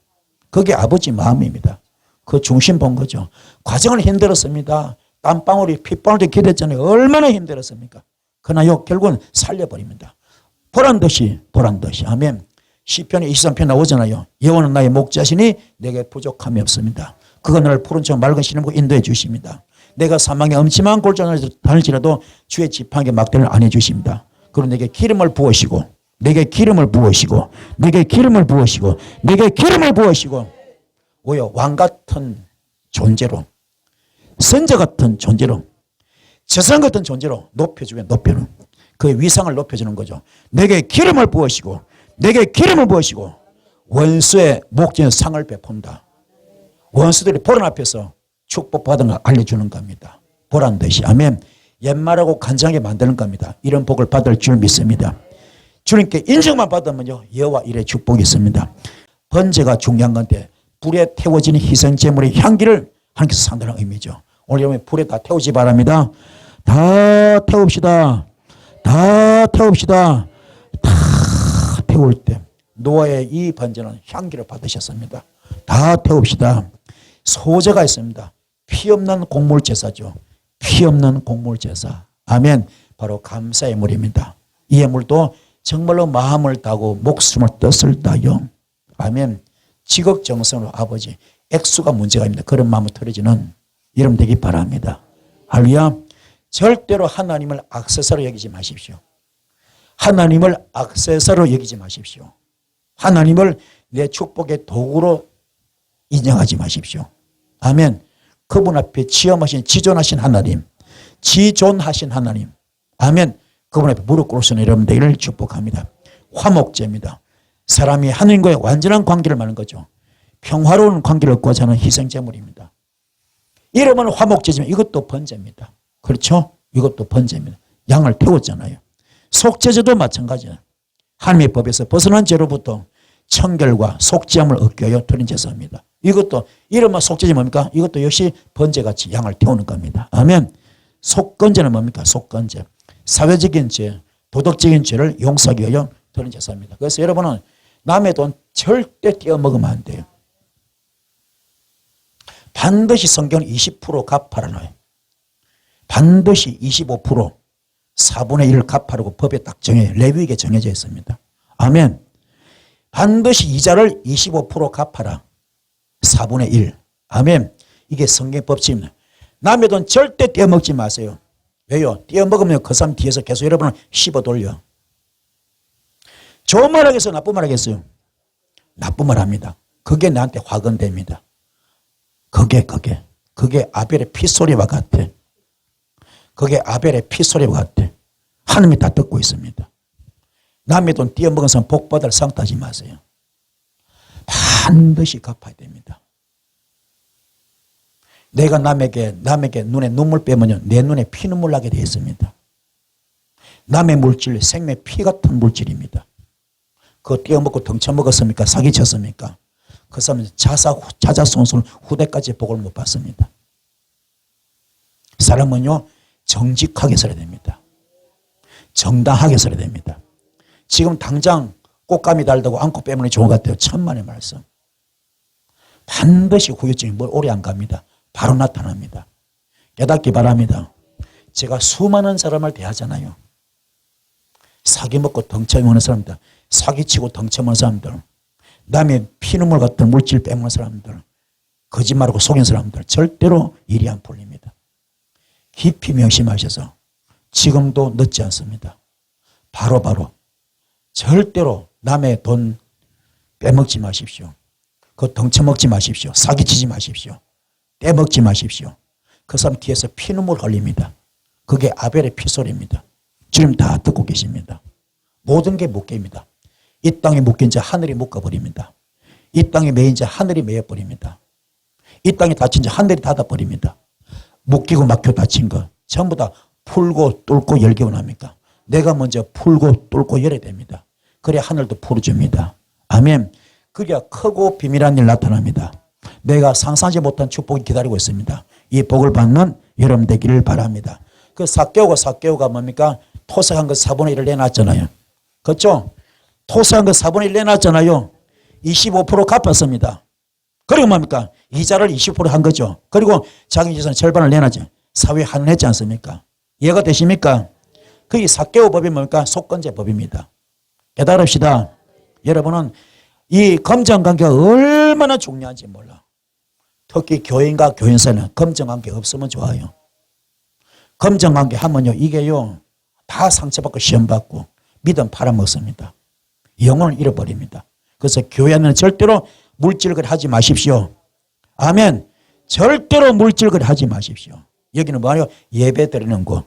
그게 아버지 마음입니다. 그 중심 본 거죠. 과정은 힘들었습니다. 땀방울이 핏방울이 기댔잖아요. 얼마나 힘들었습니까? 그러나 결국은 살려버립니다. 보란듯이 아멘. 시편 23편 나오잖아요. 여호와는 나의 목자시니 내게 부족함이 없습니다. 그가 나를 푸른 저 맑은 시름으로 인도해 주십니다. 내가 사망의 엄침한 골짜기를 다닐지라도 주의 지팡이에 막대를 안 해주십니다. 그리고 내게 기름을 부으시고 오히려 왕같은 존재로 선자 같은 존재로 재산 같은 존재로 높여주는 그의 위상을 높여주는 거죠. 내게 기름을 부으시고 원수의 목전에 상을 베푼다. 원수들이 보란 앞에서 축복받은 걸 알려주는 겁니다. 보란 듯이 아멘. 옛말하고 간장하게 만드는 겁니다. 이런 복을 받을 줄 믿습니다. 주님께 인정만 받으면요 여호와 일의 축복이 있습니다. 번제가 중요한 건데 불에 태워지는 희생제물의 향기를 하나님께서 상당한 의미죠. 오늘 여러분 불에 다 태우지 바랍니다. 다 태웁시다. 다 태울 때 노아의 이 번제는 향기를 받으셨습니다. 다 태웁시다. 소제가 있습니다. 피 없는 곡물 제사죠. 피 없는 곡물 제사. 아멘. 바로 감사의 물입니다. 이 예물도 정말로 마음을 다하고 목숨을 뜻을 다하여 아멘. 지극정성으로 아버지 액수가 문제가 아닙니다. 그런 마음을 털어지는 이름 되기 바랍니다. 할렐루야. 절대로 하나님을 액세서로 여기지 마십시오. 하나님을 액세서로 여기지 마십시오. 하나님을 내 축복의 도구로 인정하지 마십시오. 아멘. 그분 앞에 지엄하신 지존하신 하나님, 아멘. 그분 앞에 무릎 꿇으시는 여러분 되기를 축복합니다. 화목제입니다. 사람이 하나님과의 완전한 관계를 말하는 거죠. 평화로운 관계를 얻고자 하는 희생제물입니다. 이름은 화목제지만 이것도 번제입니다. 그렇죠? 이것도 번제입니다. 양을 태웠잖아요. 속죄제도 마찬가지예요. 하나님의 법에서 벗어난 죄로부터 청결과 속죄함을 얻기 위하여 드린 제사입니다. 이것도 이름은 속죄제 뭡니까? 이것도 역시 번제같이 양을 태우는 겁니다. 아멘. 속건제는 뭡니까? 속건제. 사회적인 죄, 도덕적인 죄를 용서하기 위하여 드는 제사입니다. 그래서 여러분은 남의 돈 절대 떼어먹으면 안 돼요. 반드시 성경은 20% 갚아라 놔요. 반드시 25%, 4분의 1을 갚아라고 법에 딱 레위기에 정해져 있습니다. 아멘. 반드시 이자를 25% 갚아라. 4분의 1. 아멘. 이게 성경 법칙입니다. 남의 돈 절대 떼어먹지 마세요. 왜요? 떼어먹으면 그 사람 뒤에서 계속 여러분을 씹어 돌려. 좋은 말 하겠어요? 나쁜 말 하겠어요? 나쁜 말 합니다. 그게 나한테 화근됩니다. 그게 아벨의 피소리와 같아. 그게 아벨의 피소리와 같아. 하나님이 다 듣고 있습니다. 남의 돈 떼어먹은 사람 복 받을 상따지 마세요. 반드시 갚아야 됩니다. 내가 남에게 눈에 눈물 빼면 내 눈에 피눈물 나게 되어 있습니다. 남의 물질, 생명 피 같은 물질입니다. 그거 떼어먹고 덩쳐먹었습니까? 사기쳤습니까? 그 사람은 자자손손 후대까지 복을 못 받습니다. 사람은요 정직하게 살아야 됩니다. 정당하게 살아야 됩니다. 지금 당장 꽃감이 달다고 안고 빼면 좋은 것 같아요. 천만의 말씀. 반드시 후유증이 오래 안 갑니다. 바로 나타납니다. 깨닫기 바랍니다. 제가 수많은 사람을 대하잖아요. 사기 먹고 덩쳐먹는 사람들, 사기치고 덩쳐먹는 사람들, 남의 피눈물 같은 물질 빼먹는 사람들, 거짓말하고 속인 사람들 절대로 일이 안 풀립니다. 깊이 명심하셔서 지금도 늦지 않습니다. 바로바로 절대로 남의 돈 빼먹지 마십시오. 그거 덩쳐먹지 마십시오. 사기치지 마십시오. 떼먹지 마십시오. 그 사람 뒤에서 피눈물 흘립니다. 그게 아벨의 피소리입니다. 주님 다 듣고 계십니다. 모든 게 묶입니다. 이 땅에 묶인 자 하늘이 묶어버립니다. 이 땅에 매인 자 하늘이 매여버립니다. 이 땅에 닫힌 자 하늘이 닫아버립니다. 묶이고 막혀 닫힌 거 전부 다 풀고 뚫고 열기 원합니까? 내가 먼저 풀고 뚫고 열어야 됩니다. 그래야 하늘도 풀어줍니다. 아멘. 그래야 크고 비밀한 일 나타납니다. 내가 상상하지 못한 축복이 기다리고 있습니다. 이 복을 받는 여러분 되기를 바랍니다. 그 삭개오가 뭡니까? 토색한 것 4분의 1을 내놨잖아요. 그렇죠? 토색한 것 4분의 1 내놨잖아요. 25% 갚았습니다. 그리고 뭡니까? 이자를 20%한 거죠. 그리고 자기 재산 절반을 내놨죠. 사회에 환원했지 않습니까? 이해가 되십니까? 그게 삭개오 법이 뭡니까? 속건제 법입니다. 깨달읍시다. 여러분은 이 검정관계가 얼마나 중요한지 몰라. 특히 교인과 교인사는 검정관계 없으면 좋아요. 검정관계 하면요 이게요 다 상처받고 시험받고 믿음 팔아먹습니다. 영혼을 잃어버립니다. 그래서 교회는 절대로 물질걸 하지 마십시오. 아멘. 절대로 물질걸 하지 마십시오. 여기는 뭐예요? 예배 드리는 곳.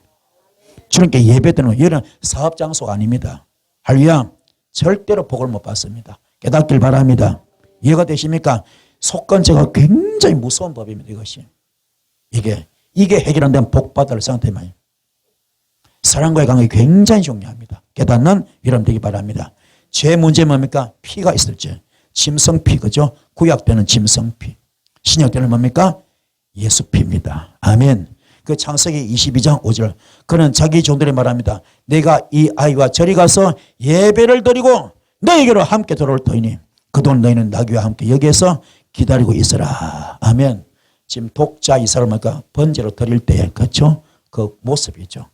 주님께 예배 드리는 곳. 여기는 사업장소가 아닙니다. 할렐루야. 절대로 복을 못 받습니다. 깨닫길 바랍니다. 이해가 되십니까? 속건제가 굉장히 무서운 법입니다. 이것이. 이게 해결한다면 복 받을 상태만. 사랑과의 관계 굉장히 중요합니다. 깨닫는 여러분 되기 바랍니다. 죄 문제 뭡니까? 피가 있을 죄. 짐승피 그죠? 구약 때는 짐승피. 신약 때는 뭡니까? 예수피입니다. 아멘. 그 창세기 22장 5절. 그는 자기 종들이 말합니다. 내가 이 아이와 저리 가서 예배를 드리고 너에게로 함께 돌아올 터이니 그동안 너희는 나귀와 함께 여기에서 기다리고 있어라. 아멘. 지금 독자 이사를 뭡니까? 번제로 드릴 때 그렇죠? 그 모습이죠.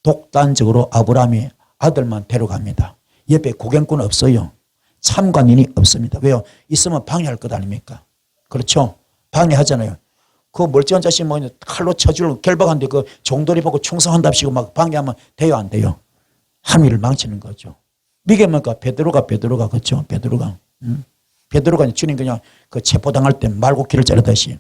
독단적으로 아브라함이 아들만 데려갑니다. 옆에 구경꾼 없어요. 참관인이 없습니다. 왜요? 있으면 방해할 것 아닙니까? 그렇죠? 방해하잖아요. 그 멀쩡한 자식 뭐 칼로 쳐주려고 결박한데 그 종돌이 보고 충성한답시고 막 방해하면 돼요, 안 돼요? 함의를 망치는 거죠. 이게 뭔가 베드로가 그렇죠? 베드로가 주님 그냥 그 체포당할 때 말고기를 자르듯이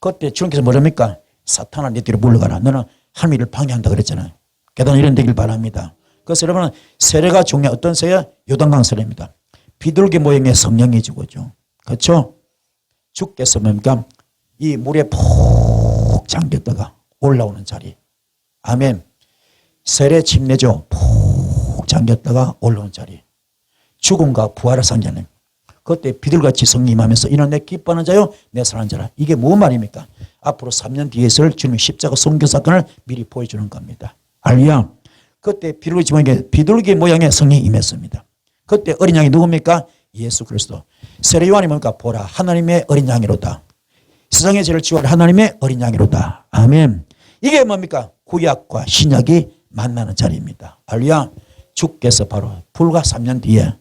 그때 주님께서 뭐랍니까? 사탄아 내 뒤로 물러가라. 너는 함의를 방해한다 그랬잖아요. 깨닫는 이런 되길 바랍니다. 그래서 여러분은 세례가 중요한 어떤 세례? 요단강 세례입니다. 비둘기 모양의 성령이 주거죠. 그렇죠? 주께서 뭡니까? 이 물에 푹 잠겼다가 올라오는 자리. 아멘. 세례 침례죠. 푹 잠겼다가 올라오는 자리. 죽음과 부활의 상자는 그때 비둘같이 성령 임하면서 이는 내 기뻐하는 자요 내 사랑하는 자라. 이게 무슨 말입니까? 앞으로 3년 뒤에 있을 주님의 십자가 성교 사건을 미리 보여주는 겁니다. 알루야. 그때 비둘기 모양의 성령이 임했습니다. 그때 어린 양이 누굽니까? 예수 그리스도. 세례 요한이 뭡니까? 보라 하나님의 어린 양이로다. 세상의 죄를 지워할 하나님의 어린 양이로다. 아멘. 이게 뭡니까? 구약과 신약이 만나는 자리입니다. 할렐루야. 주께서 바로 불과 3년 뒤에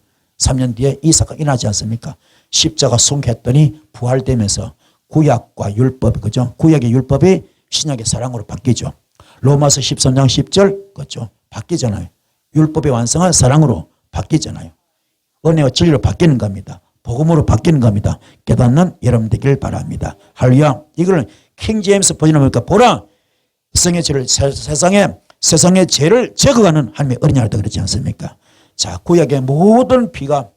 이 사건이 일어나지 않습니까? 십자가 순교했더니 부활되면서 구약과 율법, 그죠? 구약의 율법이 신약의 사랑으로 바뀌죠. 로마서 13장 10절, 그죠? 바뀌잖아요. 율법의 완성은 사랑으로 바뀌잖아요. 은혜와 진리로 바뀌는 겁니다. 복음으로 바뀌는 겁니다. 깨닫는 여러분 되길 바랍니다. 할렐루야. 이걸 킹제임스 버전은 뭡니까? 보라 세상의 죄를 제거하는 하나님의 어린 양이다 그러지 않습니까? 자, 구약의 모든 피가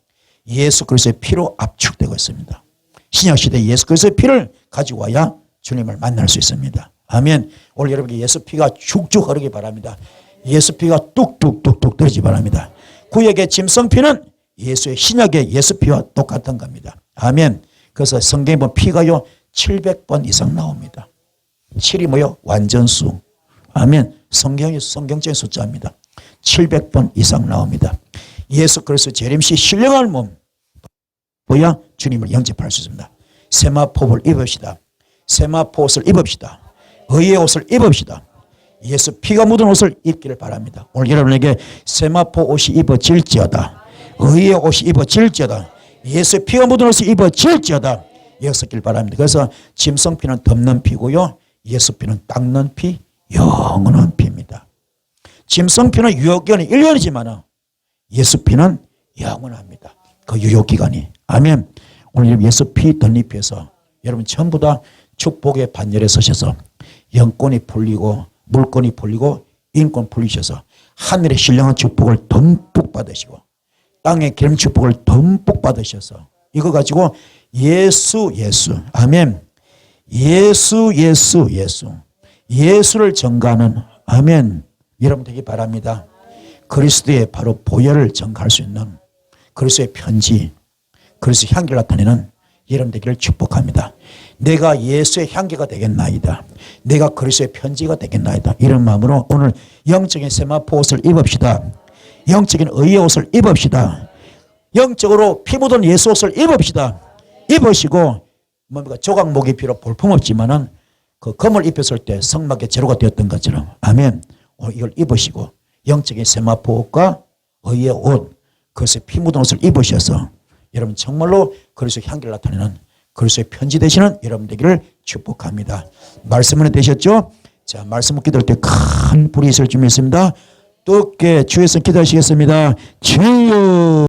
예수 그리스도의 피로 압축되고 있습니다. 신약 시대에 예수 그리스도의 피를 가지고 와야 주님을 만날 수 있습니다. 아멘. 오늘 여러분께 예수 피가 쭉쭉 흐르기 바랍니다. 예수 피가 뚝뚝뚝뚝 떨어지기 바랍니다. 구약의 짐승피는 예수의 신약의 예수 피와 똑같은 겁니다. 아멘. 그래서 성경에 보면 피가요 700번 이상 나옵니다. 7이 뭐요? 완전수. 아멘. 성경적인 숫자입니다. 700번 이상 나옵니다. 예수 그리스도 재림시 신령한 몸 보야 주님을 영접할 수 있습니다. 세마포를 입읍시다. 세마포 옷을 입읍시다. 의의 옷을 입읍시다. 예수 피가 묻은 옷을 입기를 바랍니다. 오늘 여러분에게 세마포 옷이 입어질지어다. 의의 옷이 입어질지어다. 예수 피가 묻은 옷이 입어질지어다. 여기서길 바랍니다. 그래서 짐승피는 덮는 피고요. 예수 피는 닦는 피, 영원한 피입니다. 짐승피는 유효기간이 1년이지만 예수 피는 영원합니다. 그 유효기간이. 아멘. 오늘 예수 피 덧입혀서 여러분 전부 다 축복의 반열에 서셔서 영권이 풀리고 물권이 풀리고 인권 풀리셔서 하늘의 신령한 축복을 듬뿍 받으시고 땅의 기름 축복을 듬뿍 받으셔서 이거 가지고 예수 아멘. 예수를 전가하는 아멘. 여러분 되기 바랍니다. 그리스도의 바로 보혈을 전가할 수 있는 그리스도의 편지, 그리스도의 향기를 나타내는 여러분 되기를 축복합니다. 내가 예수의 향기가 되겠나이다. 내가 그리스도의 편지가 되겠나이다. 이런 마음으로 오늘 영적인 세마포 옷을 입읍시다. 영적인 의의 옷을 입읍시다. 영적으로 피 묻은 예수 옷을 입읍시다. 입으시고 뭡니까? 조각목이 비록 볼품없지만은 그 검을 입혔을 때 성막의 제로가 되었던 것처럼 아멘. 오늘 이걸 입으시고 영적인 세마포 옷과 의의 옷, 그것의 피 묻은 옷을 입으셔서 여러분 정말로 그리스도의 향기를 나타내는 그리스도의 편지 되시는 여러분 되기를 축복합니다. 말씀은 되셨죠? 자, 말씀 기도할 때 큰 불이 있을 준비 있습니다. 뜨겁게 주에서 기도하시겠습니다. 주여.